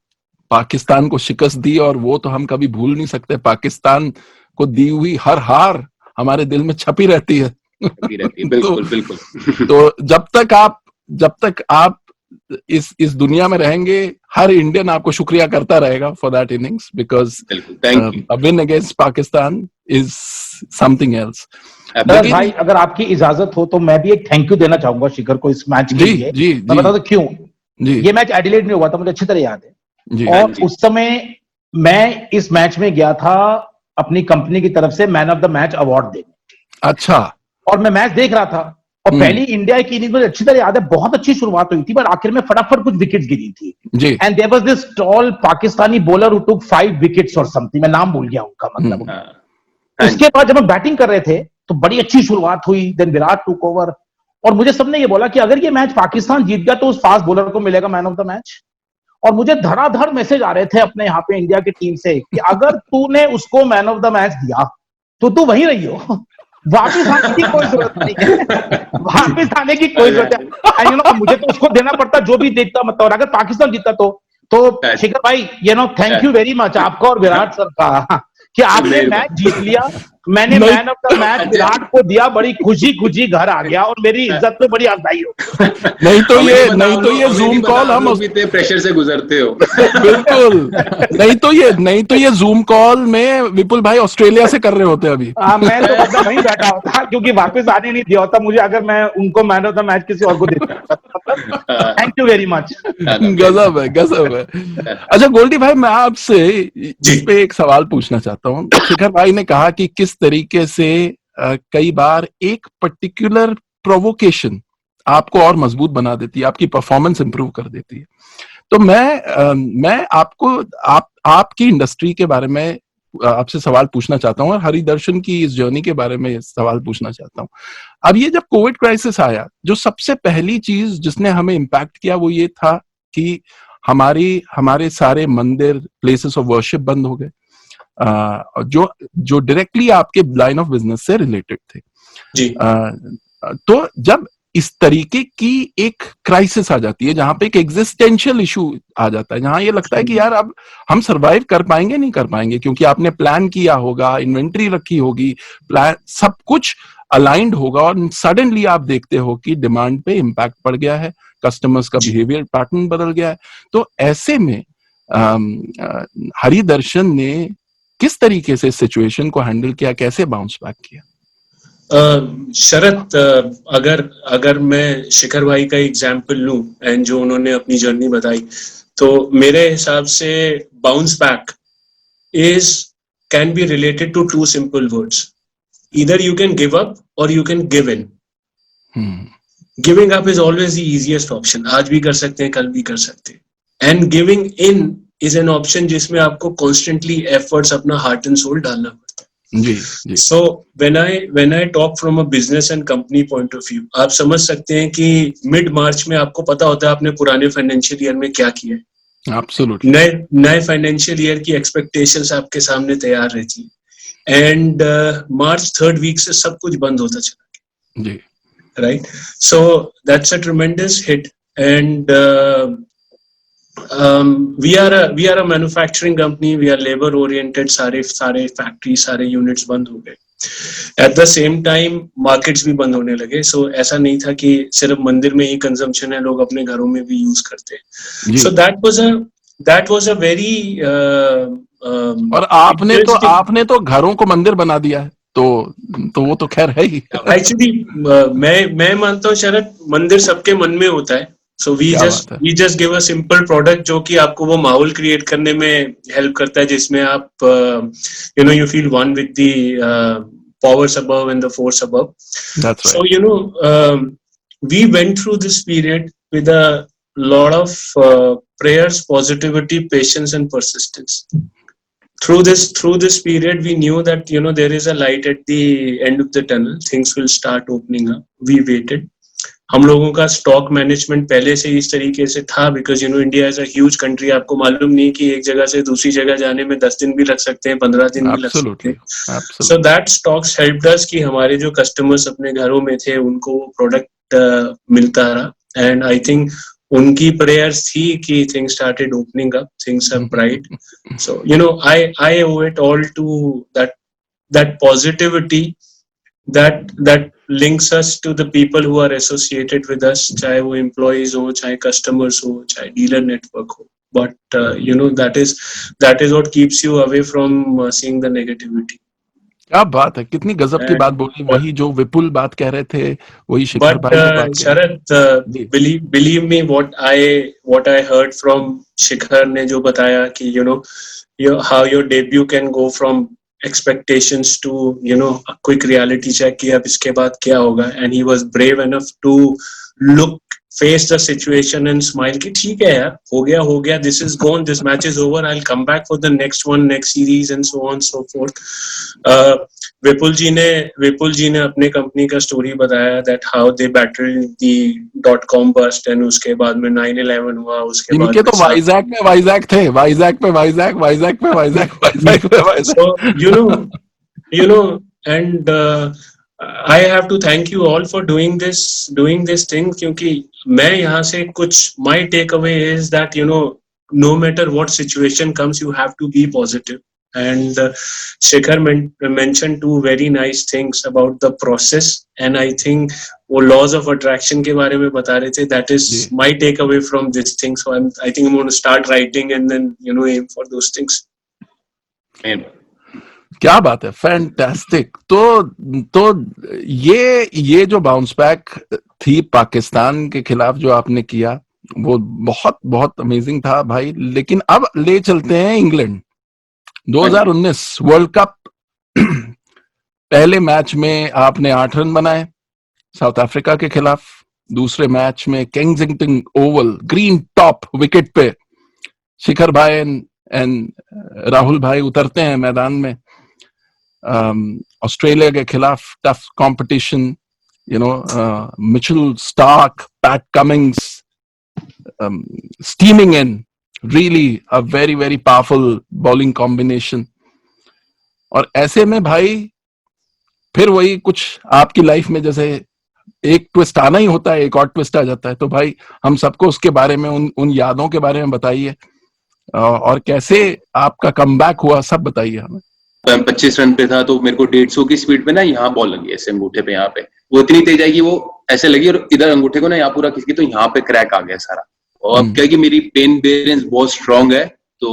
पाकिस्तान को शिकस्त दी, और वो तो हम कभी भूल नहीं सकते। पाकिस्तान को दी हुई हर हार हमारे दिल में छपी रहती है। बिल्कुल बिल्कुल। तो जब तक आप इस दुनिया में रहेंगे, हर इंडियन आपको शुक्रिया करता रहेगा for that innings, because a win against Pakistan is something else. भाई अगर आपकी इजाजत हो तो मैं भी एक थैंक यू देना चाहूंगा शिखर को इस मैच के लिए। मैं बता दूं क्यों। ये मैच एडिलेड में हुआ था, मुझे अच्छी तरह याद है। और उस समय मैं इस मैच में गया था अपनी कंपनी की तरफ से man of the match award देने। अच्छा। और मैं मैच देख रहा था और पहली इंडिया की इनिंग्स मुझे अच्छी तरह याद है, बहुत अच्छी शुरुआत हुई थी, पर आखिर में फटाफट कुछ विकेट्स गिरी थी जी। And there was this tall Pakistani bowler who took 5 wickets और समथिंग, मैं नाम भूल गया उनका, मतलब उसके बाद जब हम बैटिंग कर रहे थे तो बड़ी अच्छी शुरुआत हुई, देन विराट टुक ओवर, और मुझे सबने ये बोला कि अगर ये मैच पाकिस्तान जीत गया तो उस फास्ट बॉलर को मिलेगा मैन ऑफ द मैच। और मुझे धड़ाधड़ मैसेज आ रहे थे अपने यहाँ पे इंडिया की टीम से कि अगर तूने उसको मैन ऑफ द मैच दिया तो तू वहीं रही हो, वापिस आने की कोई जरूरत नहीं है, वापिस आने की कोई जरूरत है। यू नो मुझे तो उसको देना पड़ता जो भी देखता, मतलब, और अगर पाकिस्तान जीता तो शिखर भाई, you know, thank you very much आपका और विराट सर का कि आपने मैच जीत लिया, मैंने man of the match Virat को दिया, बड़ी खुशी खुशी घर आ गया और मेरी इज्जत में बड़ी अफजाई हो। नहीं तो ये जूम कॉल हम इतने प्रेशर से गुजरते हो। बिल्कुल, नहीं तो ये जूम कॉल में विपुल भाई ऑस्ट्रेलिया से कर रहे होते अभी। मैं तो मतलब वहीं बैठा होता क्योंकि वापस आने नहीं दिया होता मुझे, अगर मैं उनको मैन ऑफ द मैच किसी और को देता। Thank you very much. गजब है। अच्छा गोल्डी भाई, मैं आपसे इस पे एक सवाल पूछना चाहता हूँ। शिखर भाई ने कहा कि किस तरीके से कई बार एक पर्टिकुलर प्रोवोकेशन आपको और मजबूत बना देती है, आपकी परफॉर्मेंस इंप्रूव कर देती है। तो मैं आपको आपकी इंडस्ट्री के बारे में आपसे सवाल पूछना चाहता हूँ और हरिदर्शन की इस जर्नी के बारे में सवाल पूछना चाहता हूँ। अब ये जब कोविड क्राइसिस आया, जो सबसे पहली चीज जिसने हमें इम्पैक्ट किया वो ये था कि हमारे सारे मंदिर, प्लेसेस ऑफ वर्शिप बंद हो गए, जो डायरेक्टली आपके लाइन ऑफ बिजनेस से रिलेटेड थे जी। तो जब इस तरीके की एक क्राइसिस आ जाती है जहां पे एक एग्जिस्टेंशियल इशू आ जाता है, जहां ये लगता है कि यार अब हम सरवाइव कर पाएंगे नहीं कर पाएंगे, क्योंकि आपने प्लान किया होगा, इन्वेंट्री रखी होगी, प्लान सब कुछ अलाइंड होगा, और सडनली आप देखते हो कि डिमांड पे इम्पैक्ट पड़ गया है, कस्टमर्स का बिहेवियर पैटर्न बदल गया है। तो ऐसे में हरिदर्शन ने किस तरीके से सिचुएशन को हैंडल किया, कैसे बाउंस बैक किया? शरद, अगर मैं शिखर भाई का एग्जाम्पल लूं एंड जो उन्होंने अपनी जर्नी बताई, तो मेरे हिसाब से bounce back can be related to to simple words, either you can give up or you can give in. Giving up is always the easiest option, आज भी कर सकते हैं, कल भी कर सकते हैं, and giving in is an option जिसमें आपको कॉन्स्टेंटली एफर्ट्स, अपना हार्ट एंड सोल डालना पड़ता है। जी। So when I talk from a business and company point of view, आप समझ सकते हैं कि मिड मार्च में आपको पता होता है आपने पुराने फाइनेंशियल ईयर में क्या किया है। Absolutely. नए फाइनेंशियल ईयर की एक्सपेक्टेशंस आपके सामने तैयार रहती है, एंड मार्च 3rd वीक से सब कुछ बंद होता चला जी, right. So that's a tremendous hit, and we are a manufacturing company, we are labor oriented, सारे फैक्ट्री, सारे यूनिट्स बंद हो गए। At the same time markets भी बंद होने लगे। सो ऐसा नहीं था कि सिर्फ मंदिर में ही कंजम्पशन है, लोग अपने घरों में भी यूज करते हैं। So that was a very और आपने तो घरों को मंदिर बना दिया है, तो वो तो खैर है ही। एक्चुअली मैं मानता हूँ शरद, मंदिर सबके मन में होता है। So we just give a simple product जो कि आपको वो माहौल क्रिएट करने में हेल्प करता है, जिसमें आप you feel one with the powers above and the force above. That's right. So we went through this period with a lot of prayers, positivity, patience and persistence. Through this period we knew that there is a light at the end of the tunnel, things will start opening up. We waited. हम लोगों का stock management पहले से इस तरीके से था, because India is a huge country. आपको मालूम नहीं कि एक जगह से दूसरी जगह जाने में 10 दिन भी लग सकते हैं, 15 दिन भी लग सकते हैं। सो दैट स्टॉक्स हेल्प्ड अस कि हमारे जो कस्टमर्स अपने घरों में थे उनको वो प्रोडक्ट मिलता रहा, एंड आई थिंक उनकी प्रेयर्स थी कि things started opening up, things are bright. So I owe it all to that positivity that links us to the people who are associated with us, चाहे वो employees हो, चाहे customers हो, चाहे dealer network हो, but that is what keeps you away from seeing the negativity. क्या बात है, कितनी गजब की बात बोली। वही जो विपुल बात कह रहे थे, वही शिखर भाई ने बात कही। शरद, believe me, what I heard from शिखर ने जो बताया कि how your debut can go from expectations to, you know, a quick reality check कि अब इसके बाद क्या होगा, and he was brave enough to face the situation and smile कि ठीक है यार, हो गया, this is gone, this match is over, I'll come back for the next one, next series and so on so forth. विपुल जी ने अपने company का story बताया that how they battled the .com bust and उसके बाद में 9/11 हुआ, उसके बाद इनके तो वाइजैक थे, वाइजैक पे so you know and I have to thank you all for doing this thing क्योंकि मैं यहाँ से कुछ my takeaway is that, you know, no matter what situation comes, you have to be positive. And Shekhar mentioned two very nice things about the process, and I think वो laws of attraction के बारे में बता रहे थे. That is my takeaway from this thing. So I think I'm going to start writing and then, you know, aim for those things. क्या बात है, फैंटास्टिक. तो ये जो बाउंस बैक थी पाकिस्तान के खिलाफ जो आपने किया, वो बहुत बहुत अमेजिंग था भाई. लेकिन अब ले चलते हैं इंग्लैंड. 2019 वर्ल्ड कप, पहले मैच में आपने 8 रन बनाए साउथ अफ्रीका के खिलाफ. दूसरे मैच में Kensington Oval green top wicket पे शिखर भाई एंड राहुल भाई उतरते हैं मैदान में. ऑस्ट्रेलिया के खिलाफ tough competition, you know, Mitchell Starc, Pat Cummins steaming in, really a very very powerful bowling combination. और ऐसे में भाई फिर वही कुछ आपकी लाइफ में जैसे एक ट्विस्ट आना ही होता है, एक और ट्विस्ट आ जाता है. तो भाई हम सबको उसके बारे में, उन यादों के बारे में बताइए और कैसे आपका कमबैक हुआ, सब बताइए हमें. 25 रन पे था तो मेरे को 150 की स्पीड पे ना यहाँ बॉल लगी ऐसे अंगूठे पे, यहाँ पे वो इतनी तेज आई कि वो ऐसे लगी और इधर अंगूठे को ना यहाँ पूरा खिसकी तो यहाँ पे क्रैक आ गया सारा. और अब क्या कि मेरी पेन बेरेंस बहुत स्ट्रांग है, तो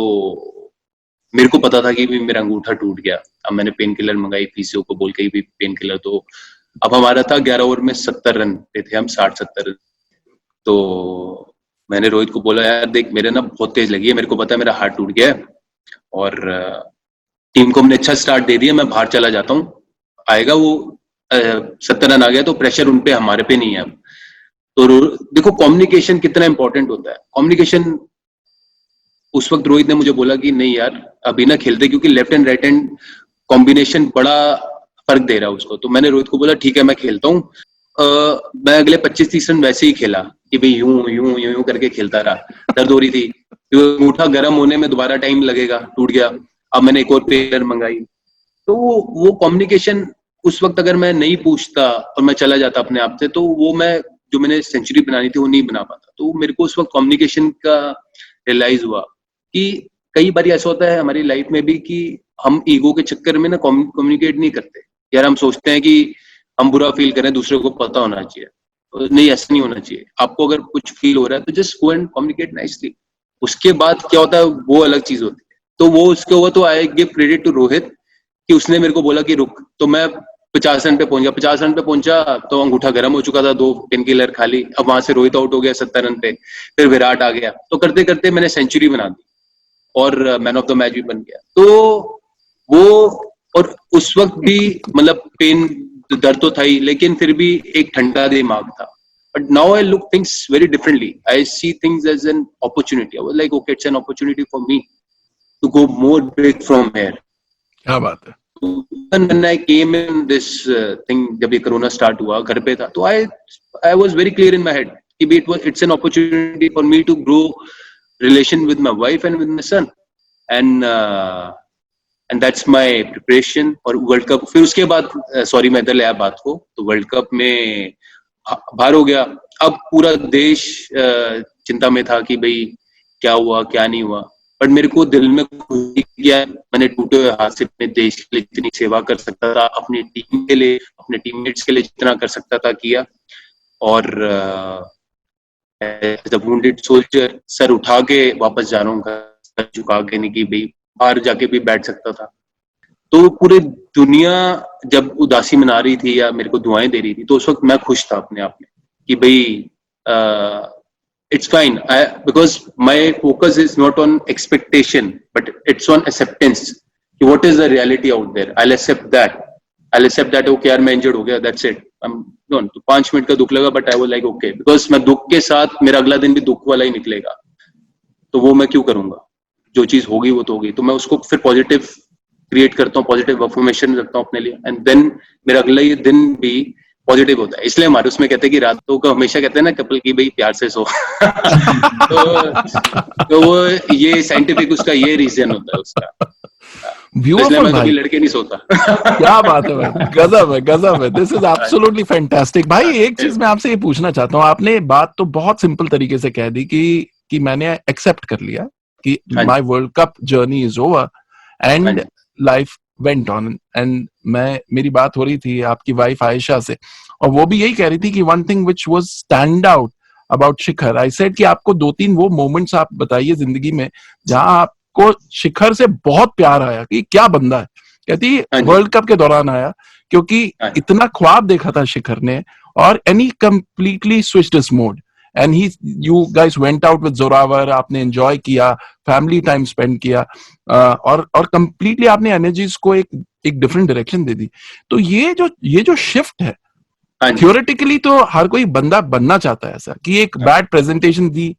मेरे को पता था कि भी मेरा अंगूठा टूट गया. अब मैंने पेन किलर मंगाई, पीसीओ को बोल के भी पेन किलर. तो अब हमारा था 11 ओवर में 70 रन पे थे हम, 60-70 रन. तो मैंने रोहित को बोला, यार देख मेरे ना बहुत तेज लगी है, मेरे को पता है मेरा हाथ टूट गया है और टीम को हमने अच्छा स्टार्ट दे दिया, मैं बाहर चला जाता हूँ. आएगा वो 70 रन आ गया तो प्रेशर उन पे हमारे पे नहीं है. अब तो देखो कम्युनिकेशन कितना इंपॉर्टेंट होता है. कम्युनिकेशन उस वक्त रोहित ने मुझे बोला कि नहीं यार अभी ना खेलते, क्योंकि left and right hand combination बड़ा फर्क दे रहा है उसको. तो मैंने रोहित को बोला ठीक है मैं खेलता हूँ. मैं अगले 25-30 रन वैसे ही खेला कि भाई यूं करके खेलता रहा. दर्द हो रही थी, अंगूठा गर्म होने में दोबारा टाइम लगेगा, टूट गया. अब मैंने एक और पेयर मंगाई. तो वो कम्युनिकेशन उस वक्त अगर मैं नहीं पूछता और मैं चला जाता अपने आप से, तो वो मैं जो मैंने सेंचुरी बनानी थी वो नहीं बना पाता. तो मेरे को उस वक्त कम्युनिकेशन का रियलाइज हुआ कि कई बार ऐसा होता है हमारी लाइफ में भी कि हम ईगो के चक्कर में ना कम्युनिकेट नहीं करते. यार हम सोचते हैं कि हम बुरा फील करें, दूसरे को पता होना चाहिए. नहीं, ऐसा नहीं होना चाहिए. आपको अगर कुछ फील हो रहा है तो just go and communicate nicely. उसके बाद क्या होता है वो अलग चीज होती है. तो वो उसके हुआ. तो I give credit to Rohit कि उसने मेरे को बोला कि रुक. तो मैं 50 रन पे पहुंच गया. 50 रन पे पहुंचा तो अंगूठा गर्म हो चुका था, 2 पेन किलर खाली. अब वहां से रोहित आउट हो गया 70 रन पे, फिर विराट आ गया. तो करते करते मैंने सेंचुरी बना दी और मैन ऑफ द मैच भी बन गया. तो वो और उस वक्त भी मतलब पेन दर्द तो था ही, लेकिन फिर भी एक ठंडा दिमाग था. But now I look things very differently. I see things as an opportunity. I was like, okay, it's an opportunity for me to go more big from here. क्या बात है. When I came in this thing, जब ये corona start हुआ, घर पे था, तो I was very clear in my head कि it's an opportunity for me to grow relation with my wife and with my son, and that's my preparation. और world cup फिर उसके बाद सॉरी मैं इधर ले आया बात को. तो वर्ल्ड कप में बाहर हो गया. अब पूरा देश चिंता में था कि भाई क्या हुआ क्या नहीं हुआ. बट मेरे को दिल में खुशी किया, मैंने टूटे हुए हाथ से अपने देश के लिए जितनी सेवा कर सकता था, अपनी टीम के लिए, अपने टीममेट्स के लिए जितना कर सकता था किया. और एज अ वुंडेड सोल्जर सर उठा के वापस जा रहा हूँ, सर झुका के नहीं कि भाई बाहर जाके भी बैठ सकता था. तो पूरी दुनिया जब उदासी मना रही थी या मेरे को दुआएं दे रही थी, तो उस वक्त मैं खुश था अपने आप में कि भाई it's fine, because my focus is not on expectation but it's on acceptance कि what is the reality out there. I'll accept that. Okay यार मैं injured हो गया, that's it. तो 5 मिनट का दुख लगा, but I was like okay, because मैं दुख के साथ मेरा अगला दिन भी दुख वाला ही निकलेगा, तो वो मैं क्यों करूंगा? जो चीज होगी वो तो होगी, तो मैं उसको फिर पॉजिटिव क्रिएट करता हूँ, पॉजिटिव अफर्मेशन रखता हूँ अपने लिए, एंड देन मेरा अगला ये दिन भी पॉजिटिव होता है. इसलिए हमारे उसमें कहते हैं कि रातों को हमेशा कहते हैं ना कपल की भाई प्यार से सो. तो वो ये साइंटिफिक उसका ये रीजन होता है उसका. इसलिए मैं कभी लड़के नहीं सोता. क्या बात है भाई, गजब है. This is absolutely fantastic. भाई एक चीज मैं आपसे ये पूछना चाहता हूँ, आपने बात तो बहुत सिंपल तरीके से कह दी कि मैंने एक्सेप्ट कर लिया कि my world cup journey is over and life went on. And मेरी बात हो रही थी आपकी वाइफ आयशा से, और वो भी यही कह रही थी कि one thing which was stand out about Shikhar, I said कि आपको 2-3 वो मोमेंट्स आप बताइए जिंदगी में जहां आपको शिखर से बहुत प्यार आया, कि क्या बंदा है. कहती वर्ल्ड कप के दौरान आया, क्योंकि इतना ख्वाब देखा था शिखर ने, और and he completely switched his mode and you guys went out with Zorawar, आपने एंजॉय किया, फैमिली टाइम स्पेंड किया, और कंप्लीटली आपने एनर्जीज को एक डिफरेंट डायरेक्शन दे दी. तो ये जो शिफ्ट है, थियोरेटिकली तो हर कोई बंदा बनना चाहता है ऐसा, कि एक बैड प्रेजेंटेशन दी,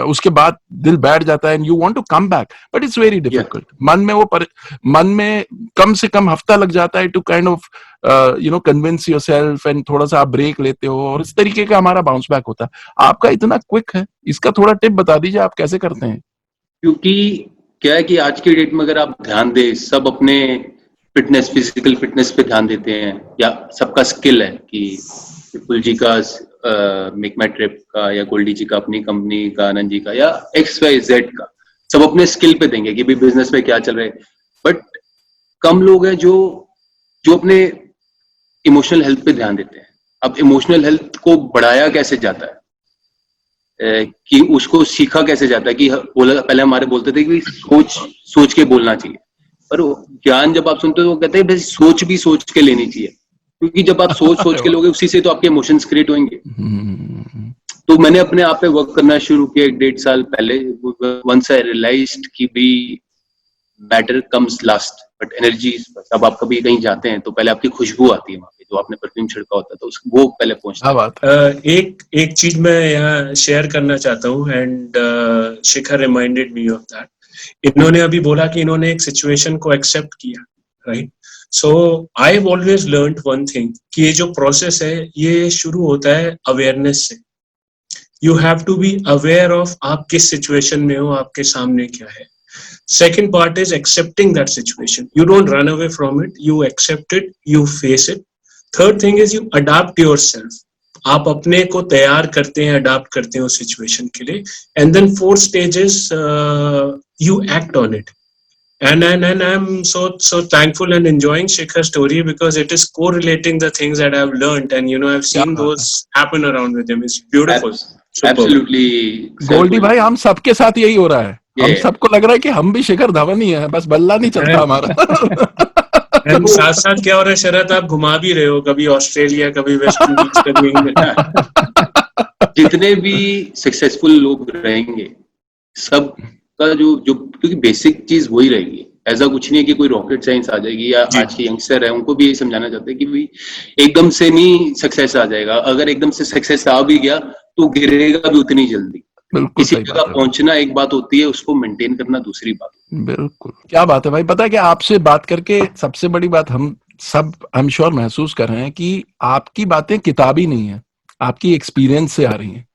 उसके बाद दिल बैठ जाता है and you want to come back, but it's very difficult. मन में कम से कम हफ्ता लग जाता है to kind of convince yourself, and थोड़ा सा आप ब्रेक लेते हो, और इस तरीके का हमारा बाउंस बैक होता है. आपका इतना क्विक है, इसका थोड़ा टिप बता दीजिए, आप कैसे करते हैं? क्योंकि क्या है कि आज की डेट में अगर आप ध्यान दें, सब अपने फिजिकल फिटनेस पे ध्यान देते हैं, या सबका स्किल है कि विपुल जी का मेक माई ट्रिप का, या गोल्डी जी का अपनी कंपनी का, आनंद जी का, या XYZ का, सब अपने स्किल पे देंगे कि भाई बिजनेस में क्या चल रहा है. बट कम लोग हैं जो अपने इमोशनल हेल्थ पे ध्यान देते हैं. अब इमोशनल हेल्थ को बढ़ाया कैसे जाता है, कि उसको सीखा कैसे जाता है, कि पहले हमारे बोलते थे कि सोच के बोलना चाहिए, पर ज्ञान जब आप सुनते हो तो कहते हैं भाई सोच भी सोच के लेनी चाहिए, क्योंकि जब आप सोच के लोगे उसी से तो आपके इमोशंस क्रिएट होंगे. तो मैंने अपने आप पे वर्क करना शुरू किया 1.5 साल पहले. वंस आई रियलाइज्ड कि भी matter comes last but energy. अब आप कभी कहीं जाते हैं तो पहले आपकी खुशबू आती है वहां पे, जो आपने परफ्यूम छिड़का होता है, तो वो पहले पहुंचता है. एक चीज मैं यहाँ शेयर करना चाहता हूँ, and Shikhar reminded me of that. इन्होंने अभी बोला कि इन्होंने एक सिचुएशन को एक्सेप्ट किया, right? So I have always learned one thing, कि ये जो प्रोसेस है ये शुरू होता है अवेयरनेस से. You have to be aware of आप किस सिचुएशन में हो, आपके सामने क्या है. Second part is accepting that situation. You don't run away from it. You accept it. You face it. Third thing is you adapt yourself. आप अपने को तैयार करते हैं, अडाप्ट करते हैं उस सिचुएशन के लिए. And then fourth stage is you act on it. And I'm so thankful and enjoying Shikhar's story, because it is correlating the things that I've learned, and I've seen those happen around with him. It's beautiful. Absolutely. Goldy भाई, हम सबके साथ यही हो रहा है. हम सबको लग रहा है कि हम भी शिखर धवन ही है, बस बल्ला नहीं चलता हमारा. साथ साथ क्या हो रहा है शरद, आप घुमा भी रहे हो, कभी ऑस्ट्रेलिया, कभी वेस्ट इंडीज, कभी इंग्लैंड. जितने भी सक्सेसफुल लोग रहेंगे, सब का जो क्योंकि बेसिक चीज वही रहेगी. ऐसा कुछ नहीं है कि कोई रॉकेट साइंस आ जाएगी, या आज के यंगस्टर है उनको भी यही समझाना चाहते हैं कि भाई एकदम से नहीं सक्सेस आ जाएगा. अगर एकदम से सक्सेस आ भी गया तो गिरेगा भी उतनी जल्दी. किसी जगह पहुंचना एक बात होती है, उसको मेंटेन करना दूसरी बात. बिल्कुल, क्या बात है भाई. पता है कि आपसे बात करके सबसे बड़ी बात हम सब आई एम श्योर महसूस कर रहे हैं कि आपकी बातें किताबी नहीं है, आपकी एक्सपीरियंस से आ रही हैं.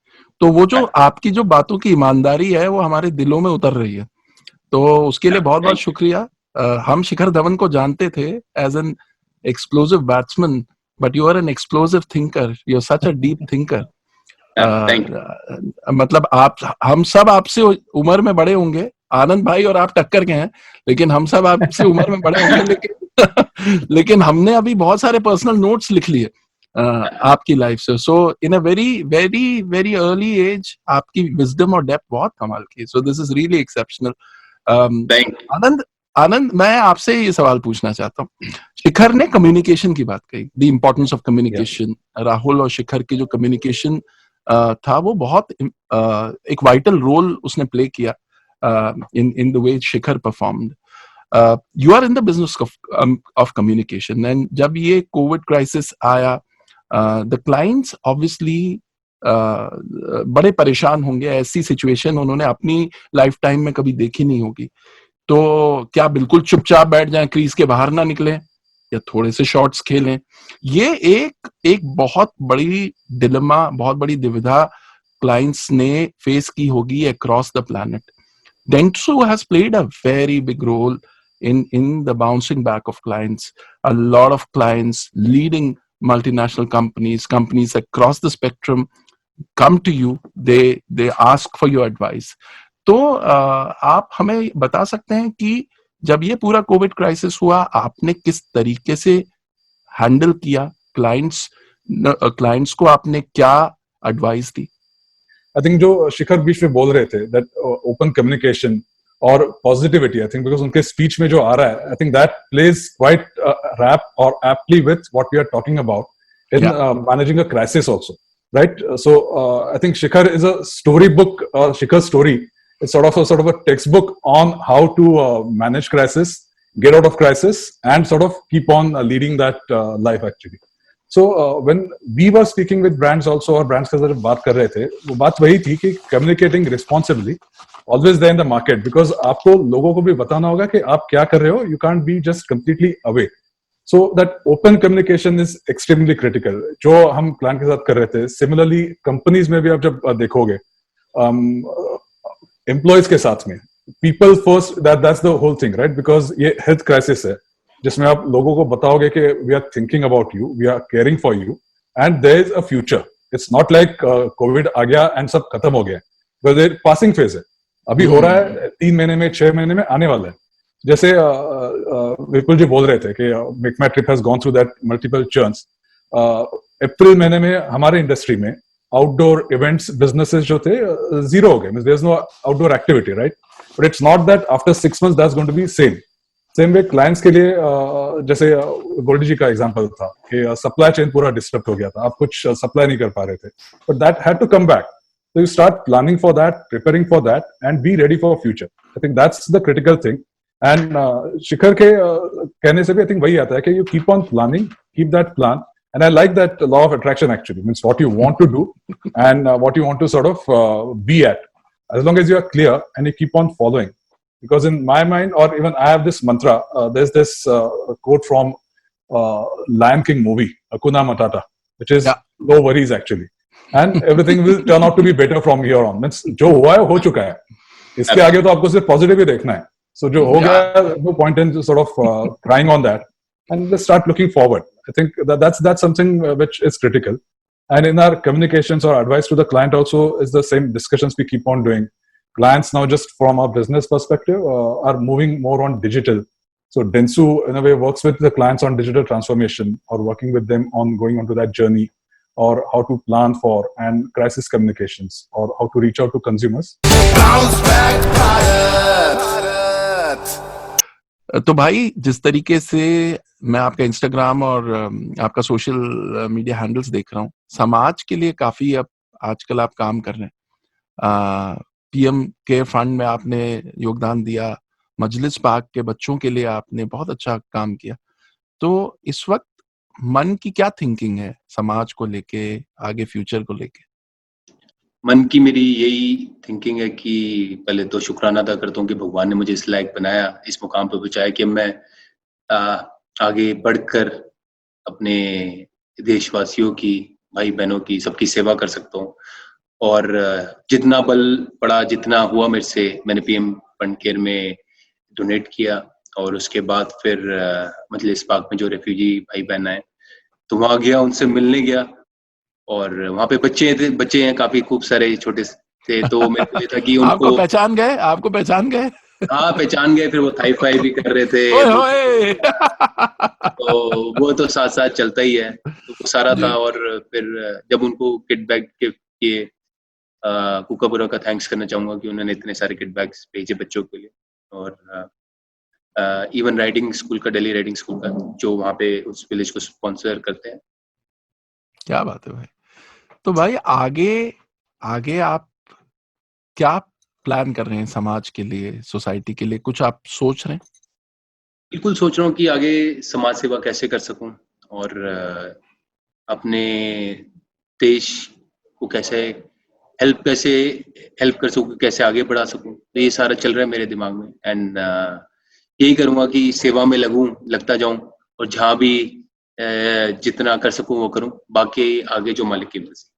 तो वो जो आपकी जो बातों की ईमानदारी है वो हमारे दिलों में उतर रही है. तो उसके लिए बहुत बहुत शुक्रिया. हम शिखर धवन को जानते थे as an explosive batsman, but you are an explosive thinker. You are such a deep thinker. मतलब हम सब आपसे उम्र में बड़े होंगे, आनंद भाई और आप टक्कर के हैं, लेकिन हम सब आपसे उम्र में बड़े होंगे, लेकिन हमने अभी बहुत सारे पर्सनल नोट्स लिख लिए आपकी लाइफ से. So in a very very very early age आपकी विजडम और डेप्थ बहुत कमाल की. So this is really exceptional. Anand, मैं आपसे ये सवाल पूछना चाहता हूँ. शिखर ने कम्युनिकेशन की बात कही, the importance of communication. Rahul और शिखर की जो कम्युनिकेशन था वो बहुत एक वाइटल रोल उसने प्ले किया in the way Shikhar performed. You are in the business of communication, and जब ये कोविड क्राइसिस आया, द क्लाइंट्स ऑब्वियसली बड़े परेशान होंगे। ऐसी सिचुएशन उन्होंने अपनी लाइफ टाइम में कभी देखी नहीं होगी। तो क्या बिल्कुल चुपचाप बैठ जाएं, क्रीज के बाहर ना निकलें, या थोड़े से शॉट्स खेलें? ये एक बहुत बड़ी डिलेमा, बहुत बड़ी दुविधा क्लाइंट्स ने फेस की होगी across the planet. Dentsu has played a very big role in the bouncing back of clients. A lot of clients, leading multinational companies across the spectrum, come to you. They ask for your advice. तो आप हमें बता सकते हैं कि जब ये पूरा कोविड क्राइसिस हुआ, आपने किस तरीके से हैंडल किया? क्लाइंट्स को आपने क्या एडवाइस दी? आई थिंक जो शिखर बीच में बोल रहे थे, दैट ओपन कम्युनिकेशन और पॉजिटिविटी, आई थिंक बिकॉज उनके स्पीच में जो आ रहा है, I think that plays quite wrap और aptly with what we are talking about in managing a crisis also, right? So I think Shikhar is a storybook. Shikhar's story is sort of a textbook on how to manage crisis, get out of crisis, and sort of keep on leading that life actually. So when we were speaking with brands also, और brands के साथ जब बात कर रहे थे, वो बात वही थी कि communicating responsibly, always there in the market, because आपको लोगों को भी बताना होगा कि आप क्या कर रहे हो. You can't be just completely away. So that open communication is extremely critical. जो हम client के साथ कर रहे थे, similarly companies में भी आप जब देखोगे, employees के साथ में, people first, that's the whole thing, right? Because ये health crisis है, जिसमें आप लोगों को बताओगे कि we are thinking about you, we are caring for you, and there is a future. It's not like Covid आ गया एंड सब खत्म हो गया, बिकॉज़ पासिंग फेज है, अभी हो रहा है, 3 महीने में 6 महीने में आने वाला है. जैसे विपुल जी बोल रहे थे कि Make My Trip has gone through that multiple churns. अप्रैल महीने में हमारे इंडस्ट्री में आउटडोर इवेंट्स बिजनेसेस जो थे जीरो हो गए, means there is no outdoor activity, right? But it's not that after 6 months that's going to be same way clients के लिए. जैसे गोल्डी जी का एग्जांपल था कि सप्लाई चेन पूरा डिस्टर्ब हो गया था, आप कुछ सप्लाई नहीं कर पा रहे थे, but that had to come back. So you start planning for that, preparing for that, and be ready for future. I think that's the critical thing. And Shikhar के कहने से भी आई थिंक वही आता है कि you keep on planning, keep that plan. And I like that law of attraction actually, means what you want to do and what you want to sort of be at, as long as you are clear and you keep on following. Because in my mind, or even I have this mantra, there's this quote from Lion King movie, Hakuna Matata, which is no worries actually, and everything will turn out to be better from here on. Means जो हुआ है हो चुका है, इसके आगे तो आपको सिर्फ पॉजिटिव ही देखना है. So जो हो गया, no point in sort of crying on that, and let's start looking forward. I think that's something which is critical. And in our communications or advice to the client also is the same discussions we keep on doing. Clients now, just from our business perspective, are moving more on digital. So Dentsu in a way works with the clients on digital transformation, or working with them on going onto that journey, or how to plan for and crisis communications, or how to reach out to consumers. Bounce back Bharat. तो भाई, जिस तरीके से मैं आपका Instagram और आपका social media handles देख रहा हूँ, समाज के लिए काफी अब आजकल आप काम कर रहे हैं. पीएम केयर फंड में आपने योगदान दिया, मजलिस पाक के बच्चों के लिए आपने बहुत अच्छा काम किया. तो इस वक्त मन की क्या थिंकिंग है समाज को लेके, आगे फ्यूचर को लेके? मन की मेरी यही थिंकिंग है कि पहले तो शुक्राना अदा करता हूँ कि भगवान ने मुझे इस लायक बनाया, इस मुकाम पर पहुंचाया कि मैं आगे बढ़कर अपने देशवासियों की, भाई बहनों की, सबकी सेवा कर सकता हूँ. और जितना बल पड़ा, जितना हुआ मेरे से, मैंने पीएम फंड केयर में डोनेट किया. और उसके बाद फिर मजलिस पाक में जो रेफ्यूजी भाई बहन आए, तो वहां गया, उनसे मिलने गया. और वहां पे बच्चे हैं काफी, खूब सारे छोटे थे. तो मेरे को ये था कि उनको आपको पहचान गए? हाँ, पहचान गए. फिर वो थाई फाई भी कर रहे थे. तो वो तो साथ साथ चलता ही है, तो वो सारा था. और फिर जब उनको किट बैग के कुकाबुरा का थैंक्स करना चाहूंगा कि उन्होंने इतने सारे किट बैग्स भेजे बच्चों के लिए. और इवन राइडिंग स्कूल का, दिल्ली राइडिंग स्कूल का, जो वहाँ पे उस विलेज को स्पॉन्सर करते हैं. क्या बात है भाई. तो भाई आगे आप क्या प्लान कर रहे हैं समाज के लिए, सोसाइटी के लिए? कुछ आप सोच रहे हैं? बिल्कुल सोच रहा हूँ कि आगे समाज सेवा कैसे कर सकूं और अपने देश को कैसे हेल्प कर सकूं, कैसे आगे बढ़ा सकूं, तो ये सारा चल रहा है मेरे दिमाग में। एंड यही करूंगा कि सेवा में लगता जाऊं और जहां भी जितना कर सकूं वो करूं, बाकी आगे जो मालिक की मर्जी।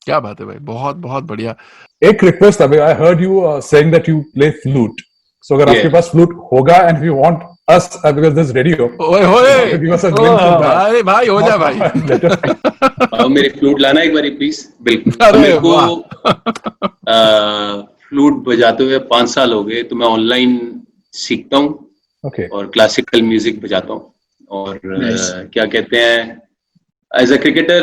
क्या बात है भाई, बहुत बहुत बढ़िया। एक रिक्वेस्ट अभी, I heard you saying that you play flute, so अगर आपके पास फ्लूट होगा and you want us because this radio, ओए होए भाई हो जा भाई। मेरे फ्लूट लाना एक बारी प्लीज। बिल्कुल। अरे मेरे को फ्लूट बजाते हुए 5 साल हो गए, तो मैं ऑनलाइन सीखता हूँ और क्लासिकल म्यूजिक बजाता हूँ। और क्या कहते हैं, एज अ क्रिकेटर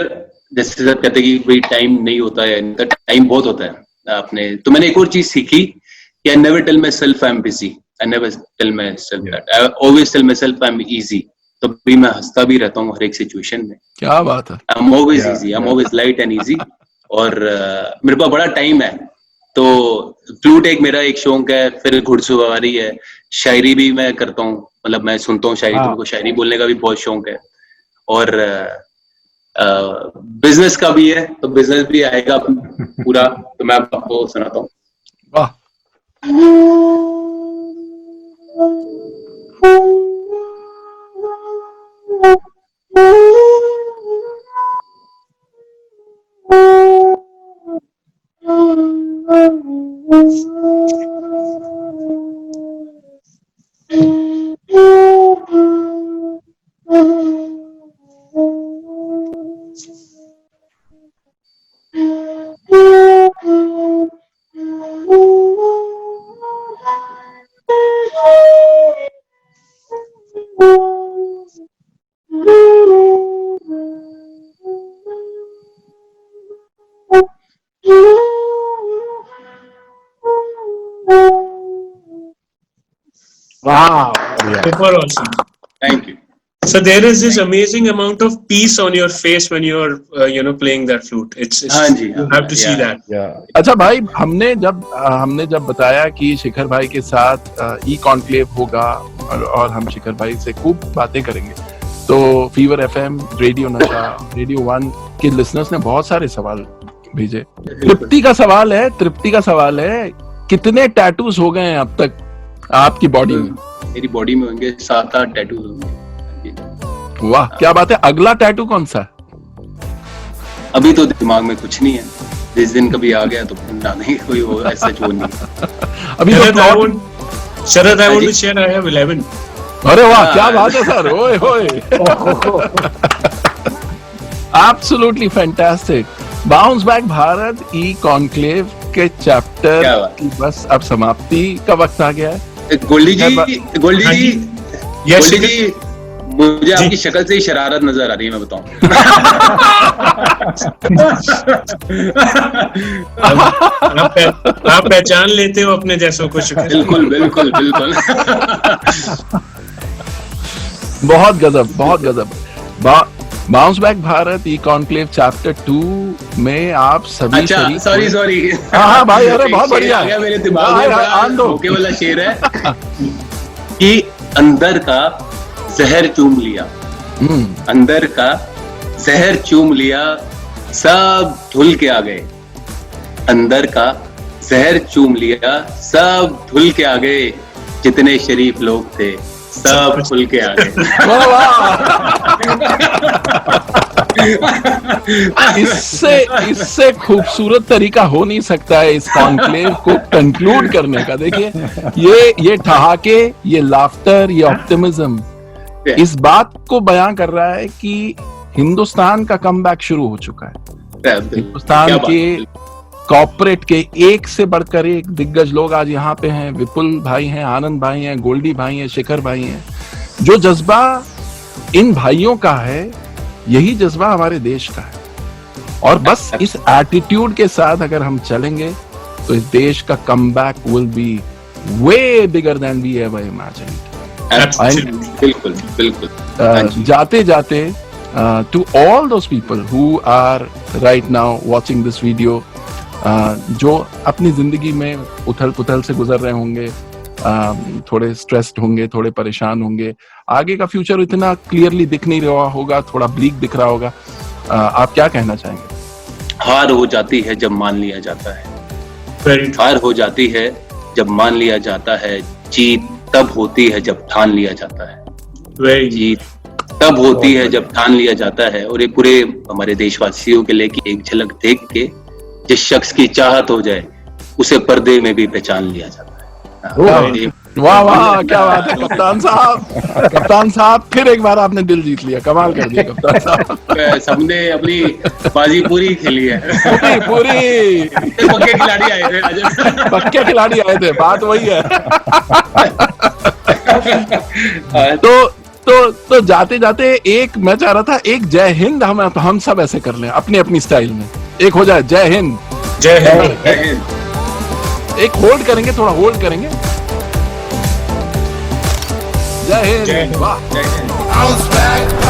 जैसे सर कहते हैं कि भाई टाइम नहीं होता है, टाइम बहुत होता है अपने। तो मैंने एक और चीज सीखी कि I never tell myself I am busy, I never tell myself that. I always tell myself I'm easy. तो भी मैं हंसता भी रहता हूँ हर एक सिचुएशन में। क्या बात है। I'm always easy. I'm always light and easy. और मेरे पास बड़ा टाइम है, तो फ्लूट मेरा एक शौक है, फिर घुड़सवारी है, शायरी भी मैं करता हूँ, मतलब मैं सुनता हूँ शायरी, तो मेरे को शायरी बोलने का भी बहुत शौक है। और बिजनेस का भी है, तो बिजनेस भी आएगा पूरा, तो मैं आपको सुनाता हूँ। वाह। Wow. Super awesome. Thank you. So there is this amazing amount of peace on your face when you're playing that flute. It's you have to see that. अच्छा भाई, हमने जब बताया कि शिखर भाई के साथ ई कॉन्क्लेव होगा और हम शिखर भाई से खूब बातें करेंगे, तो फीवर एफएम, रेडियो नशा, रेडियो 1 के लिसनर्स ने बहुत सारे सवाल भेजे। तृप्ति का सवाल है, कितने टैटूज हो गए हैं अब तक आपकी बॉडी में? मेरी बॉडी में होंगे 7-8 टैटू होंगे। वाह, क्या बात है। अगला टैटू कौन सा? अभी तो दिमाग में कुछ नहीं है, जिस दिन कभी आ गया तो बनाने कोई होगा, ऐसा जो नहीं। अभी शरद, I want to share, I have 11. अरे वाह, क्या बात है सर। ओए होए। Absolutely fantastic. Bounce back Bharat e conclave के चैप्टर की बस अब समाप्ति का वक्त आ गया है। गोल्डी जी, मुझे आपकी शक्ल से ही शरारत नजर आ रही है, मैं बताऊं। आप पहचान लेते हो अपने जैसों को। बिल्कुल। बहुत गजब। Bounce back Bharat e conclave chapter 2 में आप सभी। अच्छा, सॉरी। हाँ भाई, अरे बहुत बढ़िया। मेरे दिमाग में धोखे वाला शेर है कि अंदर का जहर चूम लिया, सब धुल के आ गए। अंदर का जहर चूम लिया, सब धुल के आ गए। जितने शरीफ लोग थे सब खुल के आ गए। इससे खूबसूरत तरीका हो नहीं सकता है इस कॉन्क्लेव को कंक्लूड करने का। देखिए, ये ठहाके, ये लाफ्टर, ये ऑप्टिमिज्म इस बात को बयां कर रहा है कि हिंदुस्तान का कमबैक शुरू हो चुका है। हिंदुस्तान के कॉर्पोरेट के एक से बढ़कर एक दिग्गज लोग आज यहाँ पे हैं। विपुल भाई हैं, आनंद भाई हैं, गोल्डी भाई हैं, शिखर भाई हैं। जो जज्बा इन भाइयों का है, यही जज्बा हमारे देश का है। और बस इस एटीट्यूड के साथ अगर हम चलेंगे तो इस देश का comeback will be way bigger than we ever imagined. बिल्कुल। जाते to all those people who are right now watching this video, जो अपनी जिंदगी में उथल पुथल से गुजर रहे होंगे, थोड़े स्ट्रेस्ड होंगे, थोड़े परेशान होंगे, आगे का फ्यूचर इतना क्लियरली दिख नहीं रहा होगा, थोड़ा ब्लीक दिख रहा होगा। आप क्या कहना चाहेंगे? हार हो जाती है जब मान लिया जाता है, Very true. हार हो जाती है जब मान लिया जाता है, जीत तब होती है जब ठान लिया जाता है, Very जीत तब होती है जब ठान लिया जाता है। और ये पूरे हमारे देशवासियों के लिए कि एक झलक देख के जिस शख्स की चाहत हो जाए उसे पर्दे में भी पहचान लिया जाता है। वाह वाह, क्या बात है कप्तान साहब। कप्तान साहब, फिर एक बार आपने दिल जीत लिया, कमाल कर दिया कप्तान साहब। सबने अपनी बाजी पूरी खेली है। पूरी पक्के खिलाड़ी आए थे, पक्के खिलाड़ी आए थे, बात वही है। तो जाते जाते एक मैं चाह रहा था, एक जय हिंद हम सब ऐसे कर लें अपनी अपनी स्टाइल में। एक हो जाए जय हिंद। जय हिंद। एक होल्ड करेंगे, थोड़ा होल्ड करेंगे। जय हिंद। वाह। Bounce back